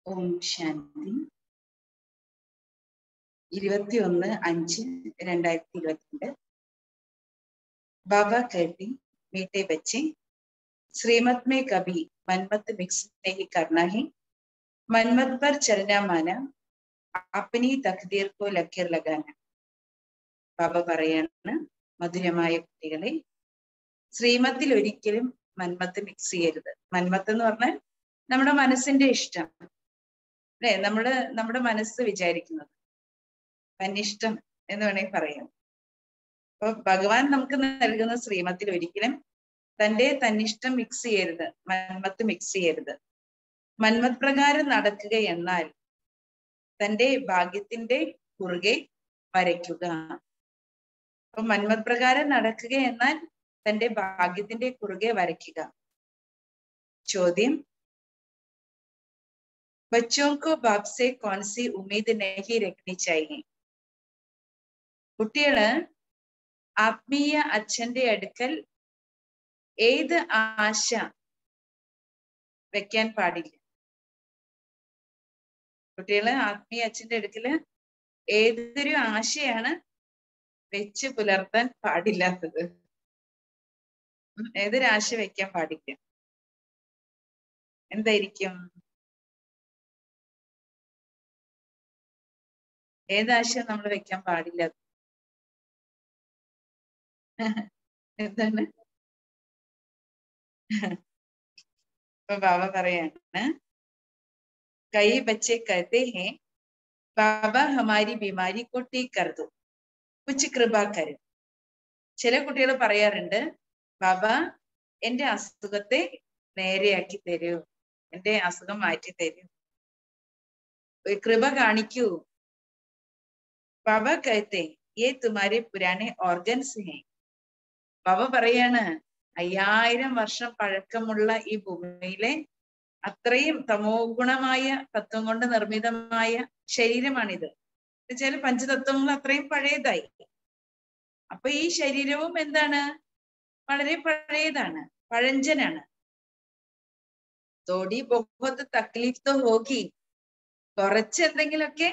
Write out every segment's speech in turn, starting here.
ഓം ശാന്തി 21/5/2022 बाबा कहती मीठे बच्चे श्रीमत में कभी मनमत मिक्स नहीं करना है। मनमत पर चलना माना अपनी तकदीर को लकीर लगाना। ബാബ പറയാണ് മധുരമായ കുട്ടികളെ, ശ്രീമത്തിൽ ഒരിക്കലും മന്മത്ത് മിക്സ് ചെയ്യരുത്. മന്മത്ത് എന്ന് പറഞ്ഞാൽ നമ്മുടെ മനസ്സിന്റെ ഇഷ്ടം അല്ലെ, നമ്മുടെ മനസ്സ് വിചാരിക്കുന്നത് തന്നിഷ്ടം എന്ന് വേണമെങ്കിൽ പറയാം. അപ്പൊ ഭഗവാൻ നമുക്ക് നൽകുന്ന ശ്രീമത്തിൽ ഒരിക്കലും തന്നിഷ്ടം മിക്സ് ചെയ്യരുത്, മന്മത്ത് മിക്സ് ചെയ്യരുത്. മന്മത് പ്രകാരം നടക്കുക എന്നാൽ തന്റെ ഭാഗ്യത്തിന്റെ കുറുകെ വരയ്ക്കുക. അപ്പൊ മന്മത് പ്രകാരം നടക്കുക എന്നാൽ തന്റെ ഭാഗ്യത്തിന്റെ കുറുകെ വരയ്ക്കുക. ചോദ്യം: बच्चों को बाप से कौन सी उम्मीद नहीं रखनी चाहिए? കുട്ടികള് ആത്മീയ അച്ഛന്റെ അടുക്കൽ ഏത് ആശ വെക്കാൻ പാടില്ല? കുട്ടികള് ആത്മീയ അച്ഛന്റെ അടുക്കല് ഏതൊരു ആശയാണ് വെച്ച് പുലർത്താൻ പാടില്ലാത്തത്? ഏതൊരു ആശ വെക്കാൻ പാടില്ല? എന്തായിരിക്കും? ഏതാശ നമ്മൾ വെക്കാൻ പാടില്ല? എന്താണ്? ഇപ്പൊ ബാബ പറയാണ്, കൈ ബच्चे कहते हैं बाबा हमारी बीमारी को ठीक कर दो, कुछ कृपा कर. ചില കുട്ടികൾ പറയാറുണ്ട്, ബാബ എന്റെ അസുഖത്തെ നേരെയാക്കി തരൂ, എന്റെ അസുഖം മാറ്റി തരൂ, കൃപ കാണിക്കൂ. ബാബ कहते ये तुम्हारे पुराने organs हैं. ബാബ പറയാണ്, 5000 വർഷം പഴക്കമുള്ള ഈ ഭൂമിയിലെ അത്രയും തമോ ഗുണമായ തത്വം കൊണ്ട് നിർമ്മിതമായ ശരീരമാണിത്. എന്നുവെച്ചാൽ പഞ്ചതത്വങ്ങൾ അത്രയും പഴയതായി. അപ്പൊ ഈ ശരീരവും എന്താണ്? വളരെ പഴയതാണ്, പഴഞ്ചനാണ്. തോടി ബഹുത് തക്ലീഫ് തോ ഹോഗി, കുറച്ച് എന്തെങ്കിലുമൊക്കെ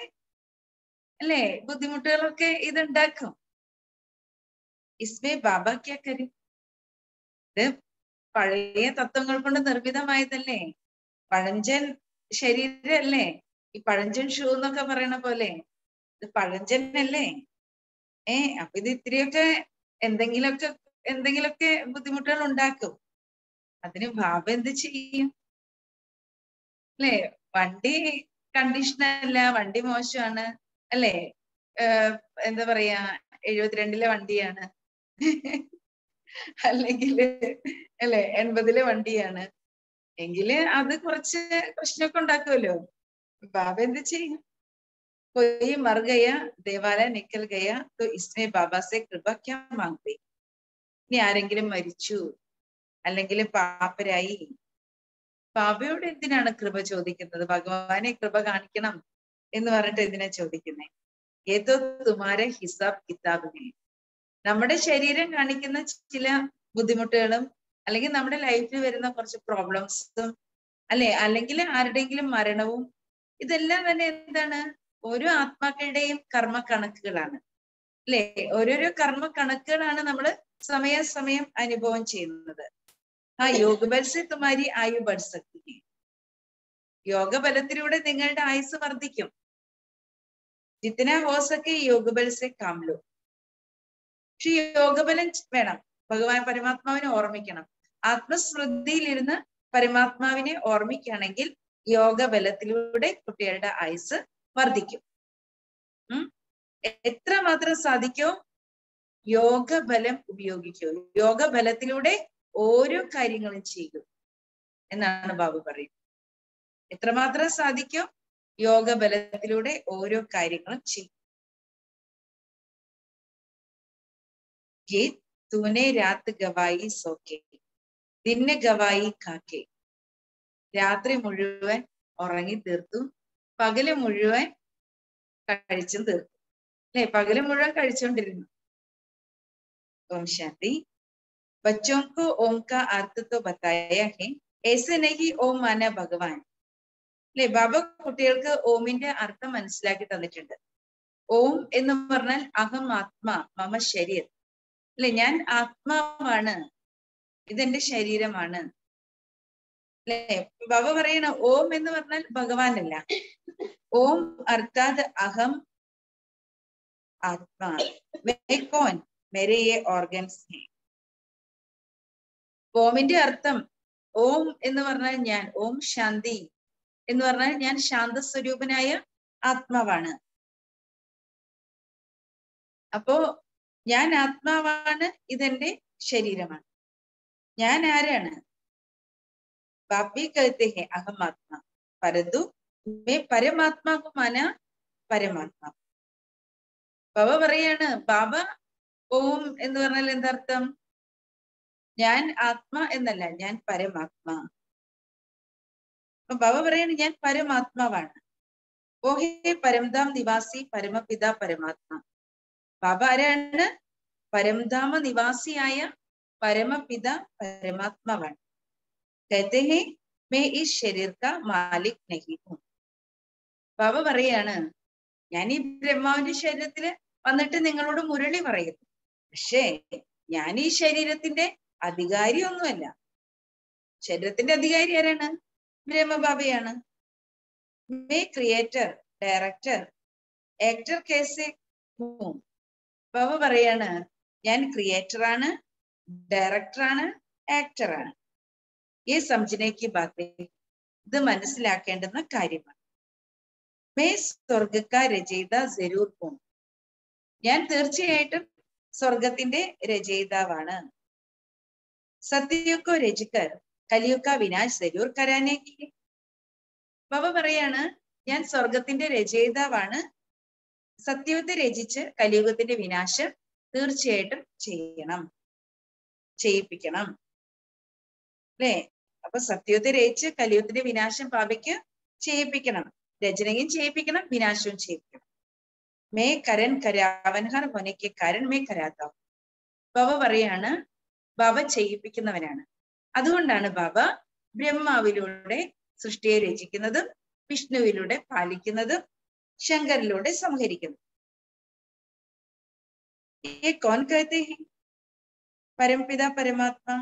അല്ലെ ബുദ്ധിമുട്ടുകളൊക്കെ ഇതുണ്ടാക്കും. ഇസ്മേ ബാബ ക്യാ കരും? ഇത് പഴയ തത്വങ്ങൾ കൊണ്ട് നിർമ്മിതമായതല്ലേ, പഴഞ്ചൻ ശരീരല്ലേ. ഈ പഴഞ്ചൻ ഷൂ എന്നൊക്കെ പറയണ പോലെ ഇത് പഴഞ്ചനല്ലേ. അപ്പൊ ഇത് ഇത്തിരിയൊക്കെ എന്തെങ്കിലുമൊക്കെ ബുദ്ധിമുട്ടുകൾ ഉണ്ടാക്കും. അതിന് ബാബ എന്ത് ചെയ്യും? അല്ലേ, വണ്ടി കണ്ടീഷനല്ല, വണ്ടി മോശമാണ് അല്ലേ, എന്താ പറയാ 72-ലെ വണ്ടിയാണ് അല്ലെങ്കിൽ അല്ലെ 80-ലെ വണ്ടിയാണ് എങ്കില് അത് കുറച്ച് പ്രശ്നമൊക്കെ ഉണ്ടാക്കുമല്ലോ. ബാബ എന്ത് ചെയ്യും? कोई मर गया देवालय निकल गया तो इसमें बाबा से कृपा क्या मांगते? ഇനി ആരെങ്കിലും മരിച്ചു അല്ലെങ്കിൽ പാപ്പരായി, ബാബയോട് എന്തിനാണ് കൃപ ചോദിക്കുന്നത്? ഭഗവാനെ കൃപ കാണിക്കണം എന്ന് പറഞ്ഞിട്ട് എന്തിനാ ചോദിക്കുന്നേ? ഏതോ തുമാരെ ഹിസാബ് കിതാബിനെ. നമ്മുടെ ശരീരം കാണിക്കുന്ന ചില ബുദ്ധിമുട്ടുകളും അല്ലെങ്കിൽ നമ്മുടെ ലൈഫിൽ വരുന്ന കുറച്ച് പ്രോബ്ലംസും അല്ലെ, അല്ലെങ്കിൽ ആരുടെയെങ്കിലും മരണവും, ഇതെല്ലാം തന്നെ എന്താണ്? ഓരോ ആത്മാക്കളുടെയും കർമ്മ കണക്കുകളാണ് അല്ലെ. ഓരോരോ കർമ്മ കണക്കുകളാണ് നമ്മൾ സമയാസമയം അനുഭവം ചെയ്യുന്നത്. ആ യോഗബൽസെ തുമാരി ആയു ബഡ് സക്തി. യോഗബലത്തിലൂടെ നിങ്ങളുടെ ആയുസ് വർദ്ധിക്കും. ജിത്തന ഹോ സക്കെ യോഗബൽസെ കാംലോ. പക്ഷെ യോഗബലം വേണം. ഭഗവാൻ പരമാത്മാവിനെ ഓർമ്മിക്കണം. ആത്മസ്മൃതിയിലിരുന്ന് പരമാത്മാവിനെ ഓർമ്മിക്കുകയാണെങ്കിൽ യോഗബലത്തിലൂടെ കുട്ടികളുടെ ആയുസ് വർദ്ധിക്കും. എത്ര മാത്രം സാധിക്കോ യോഗബലം ഉപയോഗിക്കൂ. യോഗബലത്തിലൂടെ ഓരോ കാര്യങ്ങളും ചെയ്യും എന്നാണ് ബാബു പറയുന്നത്. എത്രമാത്രം സാധിക്കോ യോഗബലത്തിലൂടെ ഓരോ കാര്യങ്ങളും ചെയ്യും. തൂനെ രാത്ത് ഗവായി സോക്കെ ദിന് ഗവായി കാക്കെ. രാത്രി മുഴുവൻ ഉറങ്ങി തീർത്തു, പകല് മുഴുവൻ കഴിച്ചും തീർത്തു അല്ലെ. പകല് മുഴുവൻ കഴിച്ചുകൊണ്ടിരുന്നു. ओम शांति. बच्चों को ओम का अर्थ तो बताया है, ऐसे नहीं ओम माना भगवान. അല്ലെ? ബാബ കുട്ടികൾക്ക് ഓമിന്റെ അർത്ഥം മനസ്സിലാക്കി തന്നിട്ടുണ്ട്. ഓം എന്ന് പറഞ്ഞാൽ അഹം ആത്മാ മമ ശരീർ, അല്ലെ? ഞാൻ ആത്മാവാണ്, ഇതെന്റെ ശരീരമാണ്, അല്ലെ? ബാബ പറയണ ഓം എന്ന് പറഞ്ഞാൽ ഭഗവാനല്ല. ഓം അർത്ഥാത് അഹം ആത്മാ मैं कौन मेरे ये organs हैं. ഓമിന്റെ അർത്ഥം ഓം എന്ന് പറഞ്ഞാൽ ഞാൻ, ഓം ശാന്തി എന്ന് പറഞ്ഞാൽ ഞാൻ ശാന്തസ്വരൂപനായ ആത്മാവാണ്. അപ്പോ ഞാൻ ആത്മാവാണ്, ഇതെന്റെ ശരീരമാണ്. ഞാൻ ആരാണ്? ബാപ്പി कहते हैं अहम आत्मा परंतु मैं परमात्मा को माना പരമാത്മാ. ബാബ പറയാണ്, ബാബ ഓം എന്ന് പറഞ്ഞാൽ എന്താർത്ഥം? ഞാൻ ആത്മ എന്നല്ല, ഞാൻ പരമാത്മാ. അപ്പൊ ബാബ പറയാണ് ഞാൻ പരമാത്മാവാണ്. ഓഹേ പരംധാം നിവാസി പരമപിത പരമാത്മാ. ബാബ ആരാണ്? പരംധാമ നിവാസിയായ പരമപിത പരമാത്മാവാണ്. कहते हैं मैं इस शरीर का मालिक नहीं हूँ. ബാബ പറയാണ്, ഞാൻ ഈ ബ്രഹ്മാവിന്റെ ശരീരത്തില് വന്നിട്ട് നിങ്ങളോട് മുരളി പറയുന്നു, പക്ഷേ ഞാൻ ഈ ശരീരത്തിന്റെ അധികാരി ഒന്നുമല്ല. ശരീരത്തിന്റെ അധികാരി ആരാണ്? ബ്രഹ്മബാബയാണ്. May creator director actor കേസെ ഹൂം. ബാബ പറയാണ്, ഞാൻ ക്രിയേറ്ററാണ്, ഡയറക്ടറാണ്, ആക്ടറാണ്. ഈ സംജനയ്ക്ക് ബാത്തെ, ഇത് മനസ്സിലാക്കേണ്ടുന്ന കാര്യമാണ്. മേ സ്വർഗക്ക രചയിത ജരൂർ ഹൂം. ഞാൻ തീർച്ചയായിട്ടും സ്വർഗത്തിന്റെ രചയിതാവാണ്. സത്യയുക്കോ രചിക്കർ കലിയുക്ക വിനാശ് ജരൂർ കരാനേക്ക്. ബാബ പറയാണ്, ഞാൻ സ്വർഗത്തിന്റെ രചയിതാവാണ്, സത്യത്തെ രചിച്ച് കലിയുഗത്തിന്റെ വിനാശം തീർച്ചയായിട്ടും ചെയ്യിപ്പിക്കണം, അല്ലേ? അപ്പൊ സത്യത്തെ രചിച്ച് കലിയുഗത്തിന്റെ വിനാശം ബാബയ്ക്ക് ചെയ്യിപ്പിക്കണം. രചനയും ചെയ്യിപ്പിക്കണം, വിനാശവും ചെയ്യിപ്പിക്കണം. May Karan കരാവൻഹർ ഹോനയ്ക്ക് Karan may കരാത്ത. ബാബ പറയാണ്, ബാബ ചെയ്യിപ്പിക്കുന്നവനാണ്. അതുകൊണ്ടാണ് ബാബ ബ്രഹ്മാവിലൂടെ സൃഷ്ടിയെ രചിക്കുന്നതും വിഷ്ണുവിലൂടെ പാലിക്കുന്നതും ശങ്കറിലൂടെ സംഹരിക്കുന്നതും. കോൻ कहते हैं പരംപിത പരമാത്മാ.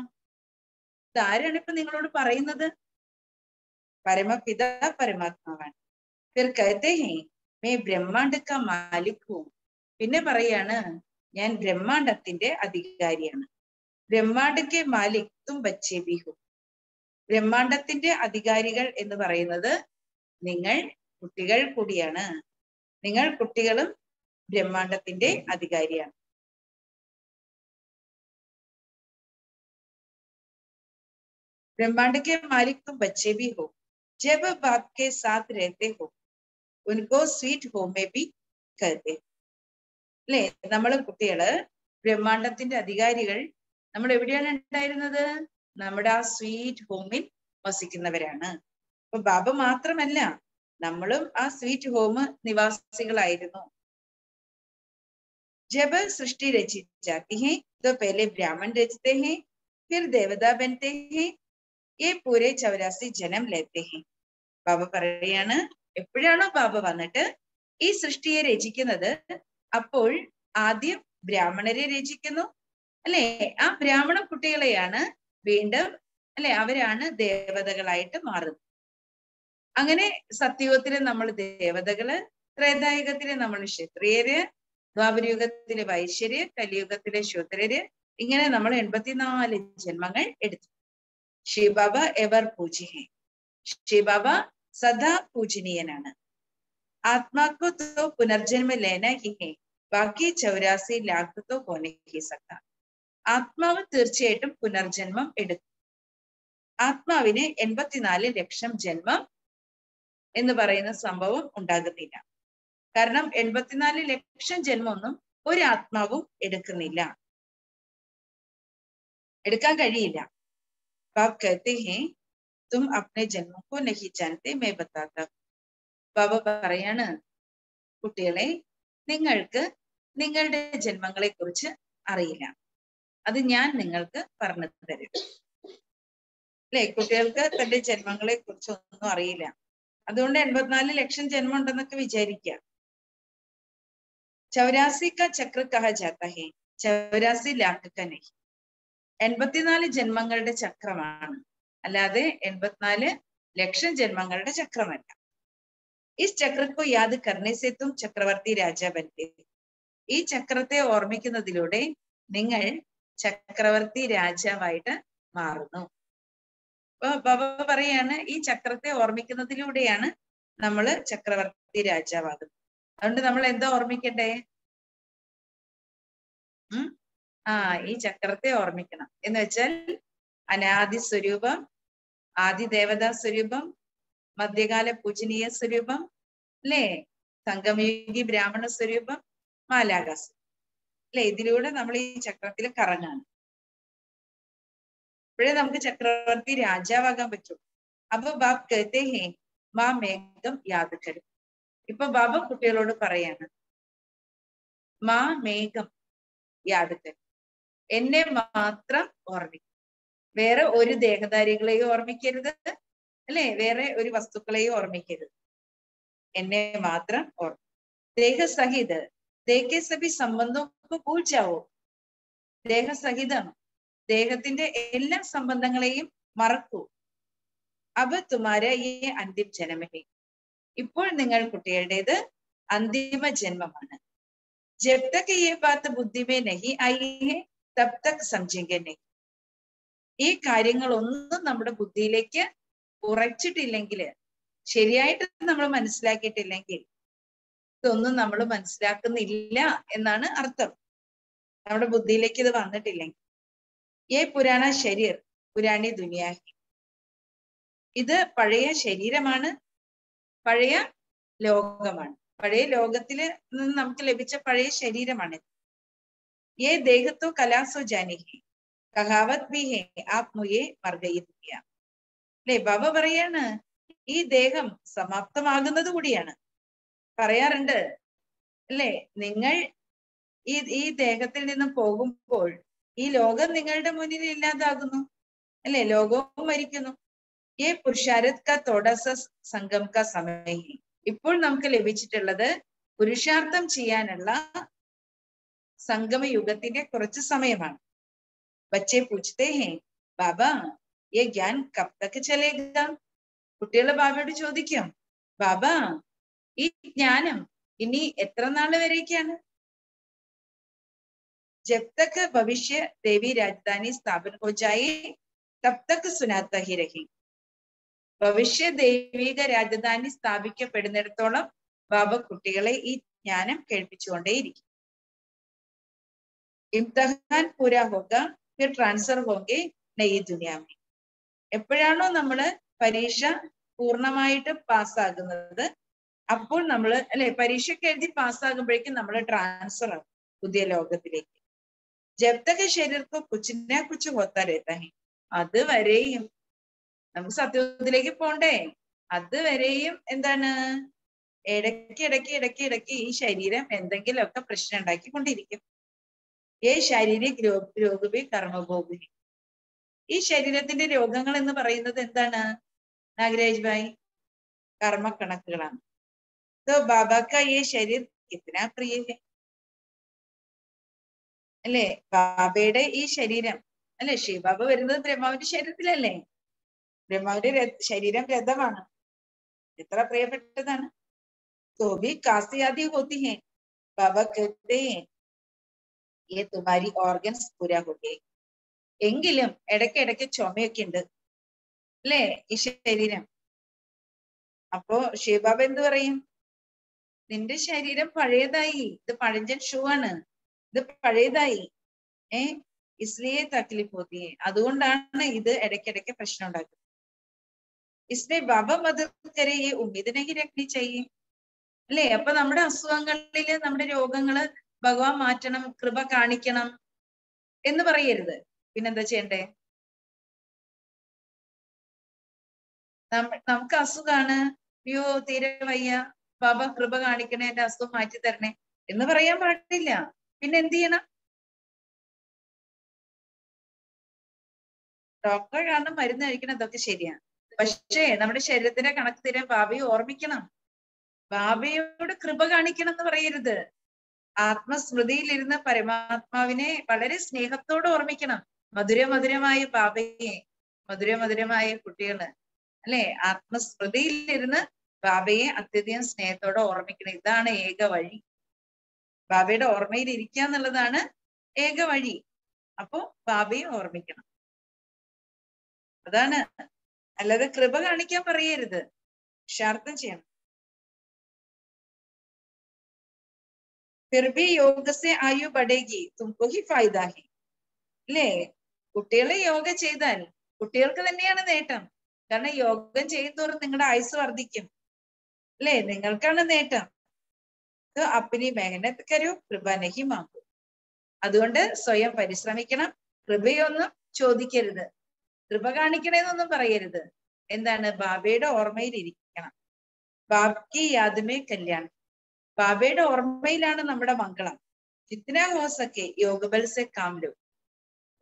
ഇതാരാണ് ഇപ്പൊ നിങ്ങളോട് പറയുന്നത്? പരമപിത പരമാത്മാവാണ്. फिर कहते हैं मैं ब्रह्मांड का मालिक हूँ. പിന്നെ പറയാണ്, ഞാൻ ബ്രഹ്മാണ്ടത്തിന്റെ അധികാരിയാണ്. ബ്രഹ്മാണ്ടക്കെ മാലിക് തും ബച്ചേ ഭി ഹോ. ബ്രഹ്മാണ്ടത്തിന്റെ അധികാരികൾ എന്ന് പറയുന്നത് നിങ്ങൾ കുട്ടികൾ കൂടിയാണ്. നിങ്ങൾ കുട്ടികളും ബ്രഹ്മാണ്ടത്തിന്റെ അധികാരിയാണ്. ബ്രഹ്മാണ്ടക്കെ മാലിക് തും ബച്ചേ ഭി ഹോ. जब बाप के साथ रहते हो उनको स्वीट होम में भी कहते. അല്ലെ? നമ്മള് കുട്ടികള് ബ്രഹ്മാണ്ടത്തിന്റെ അധികാരികൾ നമ്മൾ എവിടെയാണ് ഉണ്ടായിരുന്നത്? നമ്മുടെ ആ സ്വീറ്റ് ഹോമിൽ വസിക്കുന്നവരാണ്. അപ്പൊ ബാബ മാത്രമല്ല, നമ്മളും ആ സ്വീറ്റ് ഹോം നിവാസികളായിരുന്നു. जब सृष्टि रची जाती है तो पहले ब्राह्मण रचते हैं, फिर देवता बनते हैं, ये पूरे 84 जन्म लेते हैं. ബാബ പറയാണ്, എപ്പോഴാണോ ബാബ വന്നിട്ട് ഈ സൃഷ്ടിയെ രചിക്കുന്നത്, അപ്പോൾ ആദ്യം ബ്രാഹ്മണരെ രചിക്കുന്നു, അല്ലെ? ആ ബ്രാഹ്മണ കുട്ടികളെയാണ് വീണ്ടും, അല്ലെ, അവരാണ് ദേവതകളായിട്ട് മാറുന്നത്. അങ്ങനെ സത്യയുഗത്തിലെ നമ്മൾ ദേവതകള്, ത്രേതായുഗത്തിലെ നമ്മൾ ക്ഷത്രിയര്, ദ്വാപരയുഗത്തിലെ വൈശ്യര്, കലിയുഗത്തിലെ ശൂദ്രര്, ഇങ്ങനെ നമ്മൾ 84 ജന്മങ്ങൾ എടുത്തു. ശിവബാബ എവർ പൂജ്യ. ശിവബാബ സദാ പൂജനീയനാണ്. ആത്മാക്കോ തോ പുനർജന്മ ലേന ഹി ഹെ, ബാക്കി 84 लाख तो हो नहीं सकता. ആത്മാവ് തീർച്ചയായിട്ടും പുനർജന്മം എടുക്കും. ആത്മാവിന് 84 ലക്ഷം ജന്മം എന്ന് പറയുന്ന സംഭവം ഉണ്ടാകുന്നില്ല. കാരണം 84 ലക്ഷം ജന്മമൊന്നും ഒരു ആത്മാവും എടുക്കുന്നില്ല, എടുക്കാൻ കഴിയില്ല. ബാബ് कहते हैं तुम अपने जन्मों को नहीं जानते मैं बताता. ബാബ പറയാണ്, കുട്ടികളെ, നിങ്ങൾക്ക് നിങ്ങളുടെ ജന്മങ്ങളെ കുറിച്ച് അറിയില്ല, അത് ഞാൻ നിങ്ങൾക്ക് പറഞ്ഞു തരും. അല്ലെ? കുട്ടികൾക്ക് തന്റെ ജന്മങ്ങളെ കുറിച്ച് ഒന്നും അറിയില്ല, അതുകൊണ്ട് 84 ലക്ഷം ജന്മം ഉണ്ടെന്നൊക്കെ വിചാരിക്കുക. 84 का चक्र कहा जाता है, 84 लाख का नहीं. 84 ജന്മങ്ങളുടെ ചക്രമാണ്, അല്ലാതെ 84 ലക്ഷം ജന്മങ്ങളുടെ ചക്രമല്ല. इस चक्र को याद करने से तुम चक्रवर्ती राजा बनते. ഈ ചക്രത്തെ ഓർമ്മിക്കുന്നതിലൂടെ നിങ്ങൾ ചക്രവർത്തി രാജാവായിട്ട് മാറുന്നു. അപ്പൊ ബാബ പറയാണ്, ഈ ചക്രത്തെ ഓർമ്മിക്കുന്നതിലൂടെയാണ് നമ്മൾ ചക്രവർത്തി രാജാവാകുന്നത്. അതുകൊണ്ട് നമ്മൾ എന്താ ഓർമ്മിക്കണ്ടേ? ഈ ചക്രത്തെ ഓർമ്മിക്കണം. എന്ന് വെച്ചാൽ അനാദി സ്വരൂപം, ആദി ദേവതാ സ്വരൂപം, മധ്യകാല പൂജനീയ സ്വരൂപം, അല്ലേ, സംഗമയുഗി ബ്രാഹ്മണ സ്വരൂപം, മാലാകാസ്, അല്ലെ, ഇതിലൂടെ നമ്മൾ ഈ ചക്രത്തിൽ കറങ്ങാണ്. അപ്പോഴേ നമുക്ക് ചക്രവർത്തി രാജാവാകാൻ പറ്റും. അപ്പൊ ബാബ് കേത്തെ ഹേ മാ മേഘം യാദ് കരും. ഇപ്പൊ ബാബ കുട്ടികളോട് പറയാണ്, മാ മേഘം യാദ് കരും, എന്നെ മാത്രം ഓർമ്മിക്കും. വേറെ ഒരു ദേഹധാരികളെയും ഓർമ്മിക്കരുത്, അല്ലെ, വേറെ ഒരു വസ്തുക്കളെയും ഓർമ്മിക്കരുത്, എന്നെ മാത്രം ഓർമ്മിക്കും. ദേഹസഹിത് ദേഹ സഭി സംബന്ധം ഭൂൽ ജാവോ. ദേഹസഹിതം, ദേഹത്തിന്റെ എല്ലാ സംബന്ധങ്ങളെയും മറക്കൂ. അബ് തുമാര ഈ അന്തിമ ജന്മഹേ, ഇപ്പോൾ നിങ്ങൾ കുട്ടികളുടേത് അന്തിമ ജന്മമാണ്. ജബ് തക് യേ ബാത് ബുദ്ധി മേ നഹി ആയി ഹൈ തബ് തക് സമझेंगे नहीं. ഈ കാര്യങ്ങളൊന്നും നമ്മുടെ ബുദ്ധിയിലേക്ക് ഉറച്ചിട്ടില്ലെങ്കിൽ, ശരിയായിട്ട് നമ്മൾ മനസ്സിലാക്കിയിട്ടില്ലെങ്കിൽ, ഇതൊന്നും നമ്മൾ മനസ്സിലാക്കുന്നില്ല എന്നാണ് അർത്ഥം. നമ്മുടെ ബുദ്ധിയിലേക്ക് ഇത് വന്നിട്ടില്ലെങ്കിൽ. ഏ പുരാണ ശരീർ പുരാണി ദുനിയാ, ഇത് പഴയ ശരീരമാണ്, പഴയ ലോകമാണ്. പഴയ ലോകത്തില് നിന്ന് നമുക്ക് ലഭിച്ച പഴയ ശരീരമാണ്. ഏ ദേഹത്തോ കലാസോ ജാനിഹി കഹാവത് ബി ഹേ ആപ് മുയെ മർഗയി ദുനിയ. അല്ലെ, ബാബ പറയാണ്, ഈ ദേഹം സമാപ്തമാകുന്നത് കൂടിയാണ്. പറയാറുണ്ട്, അല്ലെ, നിങ്ങൾ ഈ ദേഹത്തിൽ നിന്ന് പോകുമ്പോൾ ഈ ലോകം നിങ്ങളുടെ മുന്നിൽ ഇല്ലാതാകുന്നു, അല്ലെ, ലോകവും മരിക്കുന്നു. ഈ പുരുഷാരത് കാ തോടാസ സംഗം കാ സമയ. ഇപ്പോൾ നമുക്ക് ലഭിച്ചിട്ടുള്ളത് പുരുഷാർത്ഥം ചെയ്യാനുള്ള സംഗമയുഗത്തിന്റെ കുറച്ച് സമയമാണ്. ബച്ചെ പൂछते हैं ബാബ ये ज्ञान कब तक चलेगा. കുട്ടികളെ ബാബയോട് ചോദിക്കും, ബാബ ഈ ജ്ഞാനം ഇനി എത്ര നാള് വരേക്കാണ്? जब तक भविष्य देवी राजधानी स्थापन हो जाए तब तक सुनाता ही रही. ഭവിഷ്യ ദൈവിക രാജധാനി സ്ഥാപിക്കപ്പെടുന്നിടത്തോളം ബാബ കുട്ടികളെ ഈ ജ്ഞാനം കേൾപ്പിച്ചുകൊണ്ടേയിരിക്കും. ഇംതഹാൻ പൂരാ ഹോഗ ഫിർ ട്രാൻസ്ഫർ ഹോങ്കെ നയി ദുനിയാ മേ. എപ്പോഴാണോ നമ്മള് പരീക്ഷ പൂർണ്ണമായിട്ട് പാസ്സാകുന്നത്, അപ്പോൾ നമ്മൾ, അല്ലെ, പരീക്ഷയ്ക്ക് എഴുതി പാസ്സാകുമ്പോഴേക്കും നമ്മൾ ട്രാൻസ്ഫർ ആകും പുതിയ ലോകത്തിലേക്ക്. ജബ് തക് ശരീരക്കോ കുച്ച് നാ കുച്ച് ഹോത്താ രഹതാ ഹൈ. അതുവരെയും നമുക്ക് സത്യത്തിലേക്ക് പോണ്ടേ, അതുവരെയും എന്താണ്, ഇടയ്ക്ക് ഈ ശരീരം എന്തെങ്കിലുമൊക്കെ പ്രശ്നം ഉണ്ടാക്കിക്കൊണ്ടിരിക്കും. ഏ ശാരീരിക് രോഗവി കർമ്മഭോഗി. ഈ ശരീരത്തിന്റെ രോഗങ്ങൾ എന്ന് പറയുന്നത് എന്താണ് നാഗരാജ് ഭായ്? കർമ്മക്കണക്കുകളാണ്. तो बाबा का ये शरीर कितना प्रिय है, അല്ലെ, ബാബയുടെ ഈ ശരീരം, അല്ലെ, ശിവബാബ വരുന്നത് ബ്രഹ്മാവിന്റെ ശരീരത്തിലല്ലേ? ബ്രഹ്മാവിന്റെ ശരീരം രഥമാണ്, എത്ര പ്രിയപ്പെട്ടതാണ്. तो भी काशी आदि होती है. बाबा कहते हैं ये तुम्हारी organs पूरा हो गए. എങ്കിലും ഇടയ്ക്ക് ചുമയൊക്കെ ഉണ്ട്, അല്ലേ, ഈ ശരീരം. അപ്പോ ശിവബാബ എന്ത് പറയും? നിന്റെ ശരീരം പഴയതായി, ഇത് പഴഞ്ചൻ ഷൂ ആണ്, ഇത് പഴയതായി, ഇസ്ലിയെ തക്ലീഫ് ഹോത്തി ഹൈ. അതുകൊണ്ടാണ് ഇത് ഇടയ്ക്കിടയ്ക്ക് പ്രശ്നം ഉണ്ടാക്കുന്നത്. ഇസ്ലിയെ ബാബ മദദ് കരെ യേ ഉമ്മീദ് നഹീ രഖ്നി ചാഹിയേ. അല്ലേ, അപ്പൊ നമ്മുടെ അസുഖങ്ങളില്, നമ്മുടെ രോഗങ്ങള് ഭഗവാൻ മാറ്റണം, കൃപ കാണിക്കണം എന്ന് പറയരുത്. പിന്നെന്താ ചെയ്യണ്ടേ? നമുക്ക് അസുഖാണ്, അയ്യോ തീരെ വയ്യ, ബാബ കൃപ കാണിക്കണേ, എന്റെ അസുഖം മാറ്റി തരണേ എന്ന് പറയാൻ പാടില്ല. പിന്നെ എന്ത് ചെയ്യണം? ഡോക്ടറെ കാരണം മരുന്ന് കഴിക്കണം, അതൊക്കെ ശരിയാണ്. പക്ഷേ നമ്മുടെ ശരീരത്തിന്റെ കണക്ക് തരാൻ ബാബയെ ഓർമ്മിക്കണം. ബാബയോട് കൃപ കാണിക്കണം എന്ന് പറയരുത്. ആത്മസ്മൃതിയിലിരുന്ന പരമാത്മാവിനെ വളരെ സ്നേഹത്തോടെ ഓർമ്മിക്കണം. മധുരമധുരമായ ബാബയെ, മധുരമധുരമായ കുട്ടികള് അല്ലെ, ആത്മസ്മൃതിയിലിരുന്ന് ബാബയെ അത്യധികം സ്നേഹത്തോടെ ഓർമ്മിക്കണം. ഇതാണ് ഏക വഴി. ബാബയുടെ ഓർമ്മയിൽ ഇരിക്കുക എന്നുള്ളതാണ് ഏക വഴി. അപ്പോ ബാബയെ ഓർമ്മിക്കണം. അതാണ്, അല്ലാതെ കൃപ കാണിക്കാൻ പറയരുത്, പുരുഷാർത്ഥം ചെയ്യണം. फिर भी योग से आयु बढ़ेगी तुमको ही फायदा है. അല്ലേ? കുട്ടികളെ യോഗ ചെയ്താൽ കുട്ടികൾക്ക് തന്നെയാണ് നേട്ടം. കാരണം യോഗം ചെയ്യുന്നതോറും നിങ്ങളുടെ ആയുസ് വർദ്ധിക്കും. അല്ലേ? നിങ്ങൾക്കാണ് നേട്ടം. അപ്പനി മെഹനത്ത് കരൂ കൃപ നഹി മാങ്കൂ. അതുകൊണ്ട് സ്വയം പരിശ്രമിക്കണം. കൃപയൊന്നും ചോദിക്കരുത്, കൃപ കാണിക്കണേന്നൊന്നും പറയരുത്. എന്താണ്? ബാബയുടെ ഓർമ്മയിൽ ഇരിക്കണം. ബാബയ്ക്ക് യാദമേ കല്യാണം. ബാബയുടെ ഓർമ്മയിലാണ് നമ്മുടെ മംഗളം. ജിത്നാ ഹോ സക്കെ യോഗബൽ സെ കാം ലോ.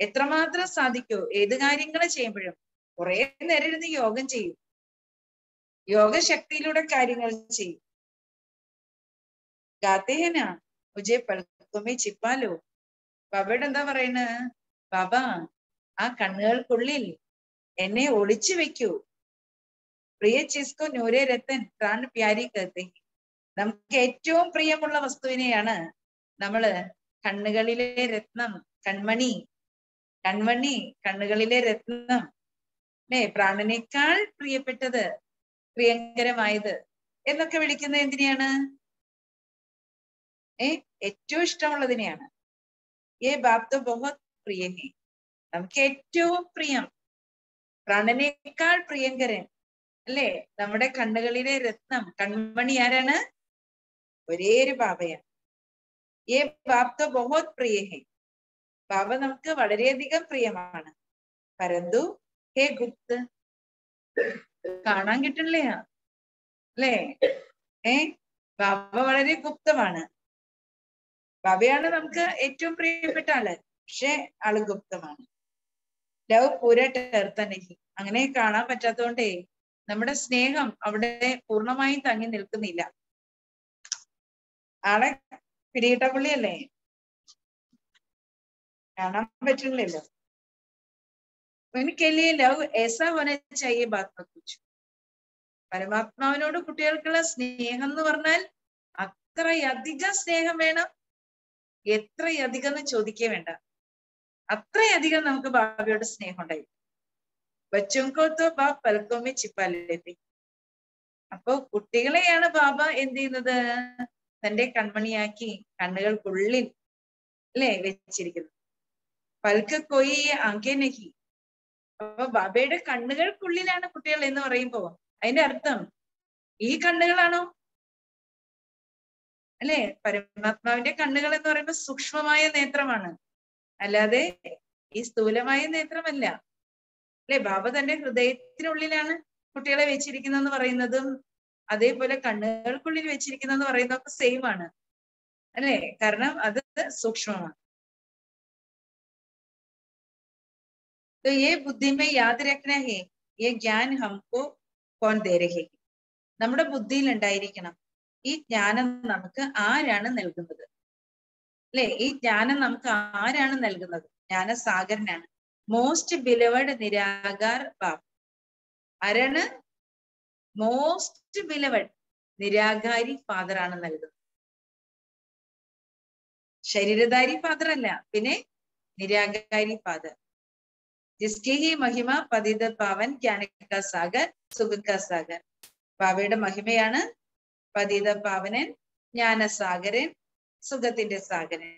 എത്രമാത്രം സാധിക്കോ ഏത് കാര്യങ്ങൾ ചെയ്യുമ്പോഴും കുറെ നേരം ഇരുന്ന് യോഗം ചെയ്യും, യോഗശക്തിയിലൂടെ കാര്യങ്ങൾ ചെയ്യും. ഗാത്തേന മുജെ പൽക്കുമേ ചിപ്പാലോ. ബാബയോട് എന്താ പറയണ? ബാബ, ആ കണ്ണുകൾക്കുള്ളിൽ എന്നെ ഒളിച്ചു വെക്കൂ. പ്രിയ ചിസ്കോ നൂരേ രത്തൻ പ്രാൺ പ്യാരി കത്തെ. നമുക്ക് ഏറ്റവും പ്രിയമുള്ള വസ്തുവിനെയാണ് നമ്മള് കണ്ണുകളിലെ രത്നം, കൺമണി, കൺമണി, കണ്ണുകളിലെ രത്നം, അല്ലെ, പ്രാണനേക്കാൾ പ്രിയപ്പെട്ടത്, പ്രിയങ്കരമായത് എന്നൊക്കെ വിളിക്കുന്നത് എന്തിനെയാണ്? ഏറ്റവും ഇഷ്ടമുള്ളതിനെയാണ്. ഏ ബാപ് തോ ബഹുത് പ്രിയ ഹേ. നമുക്ക് ഏറ്റവും പ്രിയം, പ്രാണനേക്കാൾ പ്രിയങ്കരൻ, അല്ലേ, നമ്മുടെ കണ്ണുകളിലെ രത്നം, കൺമണി ആരാണ്? ഒരേ ഒരു ബാബയാണ്. ഏ ബാപ് തോ ബഹുത് പ്രിയ ഹേ. ബാബ നമുക്ക് വളരെയധികം പ്രിയമാണ്. പരന്തു ഹേ ഗുപ്ത്, കാണാൻ കിട്ടണില്ല, അല്ലേ? ബാബ വളരെ ഗുപ്തമാണ്. ബാബയാണ് നമുക്ക് ഏറ്റവും പ്രിയപ്പെട്ട ആള്, പക്ഷെ ആള് ഗുപ്തമാണ്. ലവ് പൂര ടർത്തനഹി. അങ്ങനെ കാണാൻ പറ്റാത്തതുകൊണ്ടേ നമ്മുടെ സ്നേഹം അവിടെ പൂർണ്ണമായും തങ്ങി നിൽക്കുന്നില്ല. ആളെ പിടിയിട്ട പുള്ളിയല്ലേ, കാണാൻ പറ്റുന്നില്ലല്ലോ. എനിക്കല്ലേ ലവ് ഏസാ ഹോനെ ചാഹിയേ ബാത് മത് പൂछോ. പരമാത്മാവിനോട് കുട്ടികൾക്കുള്ള സ്നേഹം എന്ന് പറഞ്ഞാൽ അത്രയധികം സ്നേഹം വേണം. എത്രയധികം എന്ന് ചോദിക്കേ വേണ്ട, അത്രയധികം നമുക്ക് ബാബയോട് സ്നേഹം ഉണ്ടായി. ബച്ചോങ്കോ ബാബ് പലക്കോമേ ചിപ്പാലേ. അപ്പോ കുട്ടികളെയാണ് ബാബ എന്ത് ചെയ്യുന്നത്? തന്റെ കൺമണിയാക്കി കണ്ണുകൾക്കുള്ളിൽ, അല്ലേ, വെച്ചിരിക്കുന്നത്. പൽക്ക് കൊയ് ആങ്കേ നഹി. അപ്പൊ ബാബയുടെ കണ്ണുകൾക്കുള്ളിലാണ് കുട്ടികൾ എന്ന് പറയുമ്പോ അതിന്റെ അർത്ഥം ഈ കണ്ണുകളാണോ? അല്ലെ, പരമാത്മാവിന്റെ കണ്ണുകൾ എന്ന് പറയുമ്പോൾ സൂക്ഷ്മമായ നേത്രമാണ്, അല്ലാതെ ഈ സ്ഥൂലമായ നേത്രമല്ല. അല്ലെ, ബാബ തന്റെ ഹൃദയത്തിനുള്ളിലാണ് കുട്ടികളെ വെച്ചിരിക്കുന്നതെന്ന് പറയുന്നതും അതേപോലെ കണ്ണുകൾക്കുള്ളിൽ വെച്ചിരിക്കുന്നതെന്ന് പറയുന്നതൊക്കെ സെയിം ആണ്, അല്ലെ, കാരണം അത് സൂക്ഷ്മമാണ്. तो ये बुद्धि में याद रखना है ये ज्ञान हमको कौन दे रहे. നമ്മുടെ ബുദ്ധിയിൽ ഉണ്ടായിരിക്കണം, ഈ ജ്ഞാനം നമുക്ക് ആരാണ് നൽകുന്നത്, അല്ലെ? ഈ ജ്ഞാനം നമുക്ക് ആരാണ് നൽകുന്നത്? ജ്ഞാനസാഗരനാണ്. മോസ്റ്റ് ബിലവഡ് നിരാകാർ ബാബ്. ആരാണ്? മോസ്റ്റ് ബിലവഡ് നിരാകാരി ഫാദർ ആണ് നൽകുന്നത്. ശരീരധാരി ഫാദർ അല്ല, പിന്നെ നിരാകാരി ഫാദർ. जिसकी ही महिमा पतित पावन ज्ञान का सागर सुख का सागर. ബാബയുടെ മഹിമയാണ് പതിത പാവനൻ, ജ്ഞാനസാഗരൻ, സുഖത്തിന്റെ സാഗരൻ.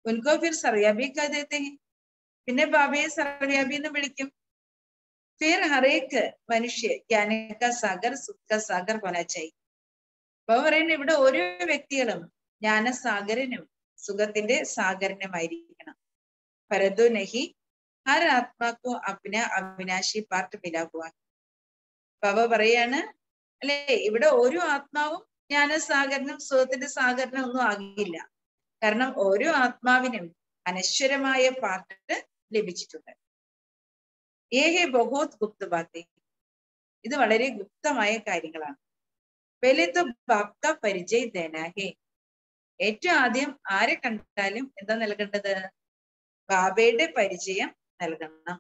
ഉൻകോ ഫിർ സർവ്യാബി കഹ ദേത്തെ ഹൈ. പിന്നെ ബാബയെ സർവ്യാബി എന്ന് വിളിക്കും. ഫിർ ഹറേക്ക് മനുഷ്യ ജ്ഞാന കാ സാഗർ സുഖ കാ സാഗർ ഹോനാ ചാഹിയെ. ബാബ പറയുന്നത് ഇവിടെ ഓരോ വ്യക്തികളും ജ്ഞാനസാഗരനും സുഖത്തിന്റെ സാഗരനുമായിരിക്കണം. പരന്തു നഹി ഹർ ആത്മാക്കോ അപ്ന അവിനാശി പാർട്ട് മിലാ ഹുവാ. ബാബ പറയാണ്, അല്ലെ, ഇവിടെ ഓരോ ആത്മാവും ജ്ഞാനസാഗരനും സുഖത്തിന്റെ സാഗരനും ഒന്നും ആകില്ല. കാരണം ഓരോ ആത്മാവിനും അനശ്വരമായ പാർട്ട് ലഭിച്ചിട്ടുണ്ട്. ഏഹേ ബഹുത് ഗുപ്ത ബാത്തെ. ഇത് വളരെ ഗുപ്തമായ കാര്യങ്ങളാണ്. പഹലെ തോ ബാപ് കാ പരിചയ് ദേനാ ഹേ. ഏറ്റവും ആദ്യം ആരെ കണ്ടാലും എന്താ നൽകേണ്ടത്? ബാബയുടെ പരിചയം നൽകണം.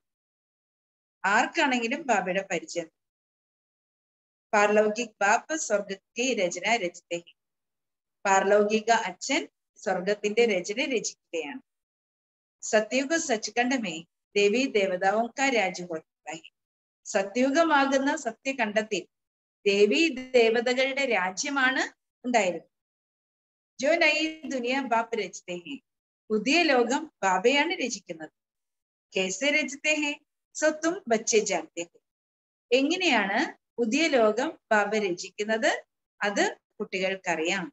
ആർക്കാണെങ്കിലും ബാബയുടെ പരിചയം. പാർലൗകിക് ബാപ്പ് സ്വർഗത്തെ രചന രചിതേ. പാർലൗകിക അച്ഛൻ സ്വർഗത്തിന്റെ രചന രചിക്കുകയാണ്. സത്യുഗ സച്ഖണ്ഡമേ ദേവി ദേവതാओं का രാജ होता है. സത്യുഗമാകുന്ന സത്യഖണ്ഡത്തിൽ ദേവി ദേവതകളുടെ രാജ്യമാണ് ഉണ്ടായിരുന്നത്. ജോ നയി ദുനിയ ബാപ്പ് രചിതേ ഹേ. പുതിയ ലോകം ബാബയാണ് രചിക്കുന്നത്. കേസെ രചിതേ ഹേ സോ തും ബच्चे जानते हो. എങ്ങനെയാണ് പുതിയ ലോകം ബാബ രചിക്കുന്നത്? അത് കുട്ടികൾക്കറിയാം.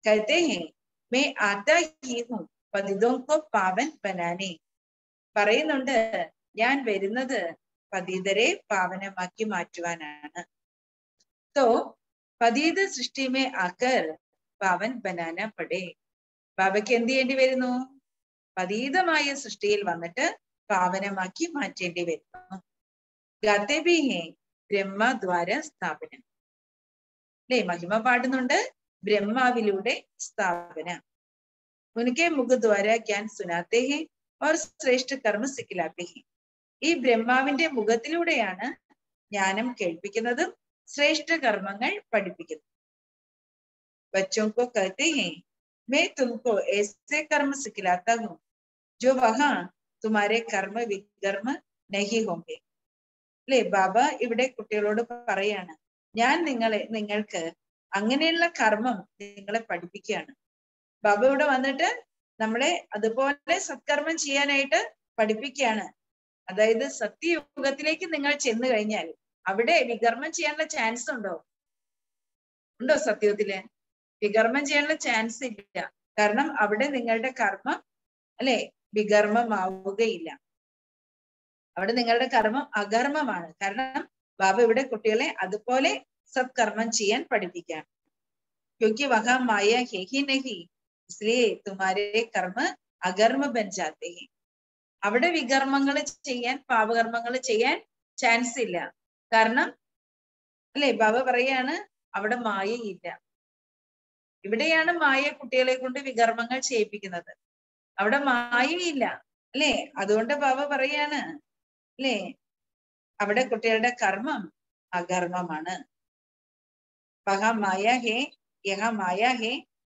कहते हैं मैं आता ही हूँ पतितों को पावन बनाने. പറയുന്നുണ്ട്, ഞാൻ വരുന്നത് പതിതരെ പാവനമാക്കി മാറ്റുവാനാണ്. तो പതിത സൃഷ്ടി में आकर പാവൻ ബനാന പടേ. ബാബയ്ക്ക് എന്ത് ചെയ്യേണ്ടി വരുന്നു? പതീതമായ സൃഷ്ടിയിൽ വന്നിട്ട് പാവനമാക്കി മാറ്റേണ്ടി വരുന്നു. ഗാത്തെ ഭി ഹേ ബ്രഹ്മദ്വാര സ്ഥാപന. അല്ലെ, മഹിമ പാടുന്നുണ്ട്, ബ്രഹ്മാവിലൂടെ സ്ഥാപന. ഉനക്കെ മുഖദ്വാര ജ്ഞാൻ സുനാത്തെ ഹേ और ശ്രേഷ്ഠ കർമ്മ സിഖിലാത്തെ ഹേ. ഈ ബ്രഹ്മാവിന്റെ മുഖത്തിലൂടെയാണ് ജ്ഞാനം കേൾപ്പിക്കുന്നതും ശ്രേഷ്ഠ കർമ്മങ്ങൾ പഠിപ്പിക്കുന്നത്. बच्चों को कहते हैं मैं तुमको ऐसे कर्म सिखलाता हूँ जो वहाँ तुम्हारे कर्म विकर्म नहीं होंगे. അല്ലെ, ബാബ ഇവിടെ കുട്ടികളോട് പറയാണ്, ഞാൻ നിങ്ങൾക്ക് അങ്ങനെയുള്ള കർമ്മം നിങ്ങളെ പഠിപ്പിക്കുകയാണ്. ബാബ ഇവിടെ വന്നിട്ട് നമ്മളെ അതുപോലെ സത്കർമ്മം ചെയ്യാനായിട്ട് പഠിപ്പിക്കുകയാണ്. അതായത് സത്യയുഗത്തിലേക്ക് നിങ്ങൾ ചെന്ന് കഴിഞ്ഞാൽ അവിടെ വികർമ്മം ചെയ്യാനുള്ള ചാൻസ് ഉണ്ടോ? സത്യത്തില് വികർമ്മം ചെയ്യാനുള്ള ചാൻസ് ഇല്ല. കാരണം അവിടെ നിങ്ങളുടെ കർമ്മം അല്ലെ വികർമ്മമാവുകയില്ല. അവിടെ നിങ്ങളുടെ കർമ്മം അകർമ്മമാണ്. കാരണം ബാബ ഇവിടെ കുട്ടികളെ അതുപോലെ സത്കർമ്മം ചെയ്യാൻ പഠിപ്പിക്കാം. ക്യോंकि वहाँ माया है ही नहीं इसलिए तुम्हारे कर्म अकर्म बन जाते हैं. അവിടെ വികർമ്മങ്ങൾ ചെയ്യാൻ, പാപകർമ്മങ്ങൾ ചെയ്യാൻ ചാൻസ് ഇല്ല. കാരണം അല്ലെ ബാബ പറയാണ് അവിടെ മായയില്ല. ഇവിടെയാണ് മായ കുട്ടികളെ കൊണ്ട് വികർമ്മങ്ങൾ ചെയ്യിപ്പിക്കുന്നത്. അവിടെ മായയില്ല അല്ലെ. അതുകൊണ്ട് ബാബ പറയാണ് അല്ലെ അവിടെ കുട്ടികളുടെ കർമ്മം അകർമ്മമാണ്. വഹാ മായ ഹേ യഹാ മായ ഹേ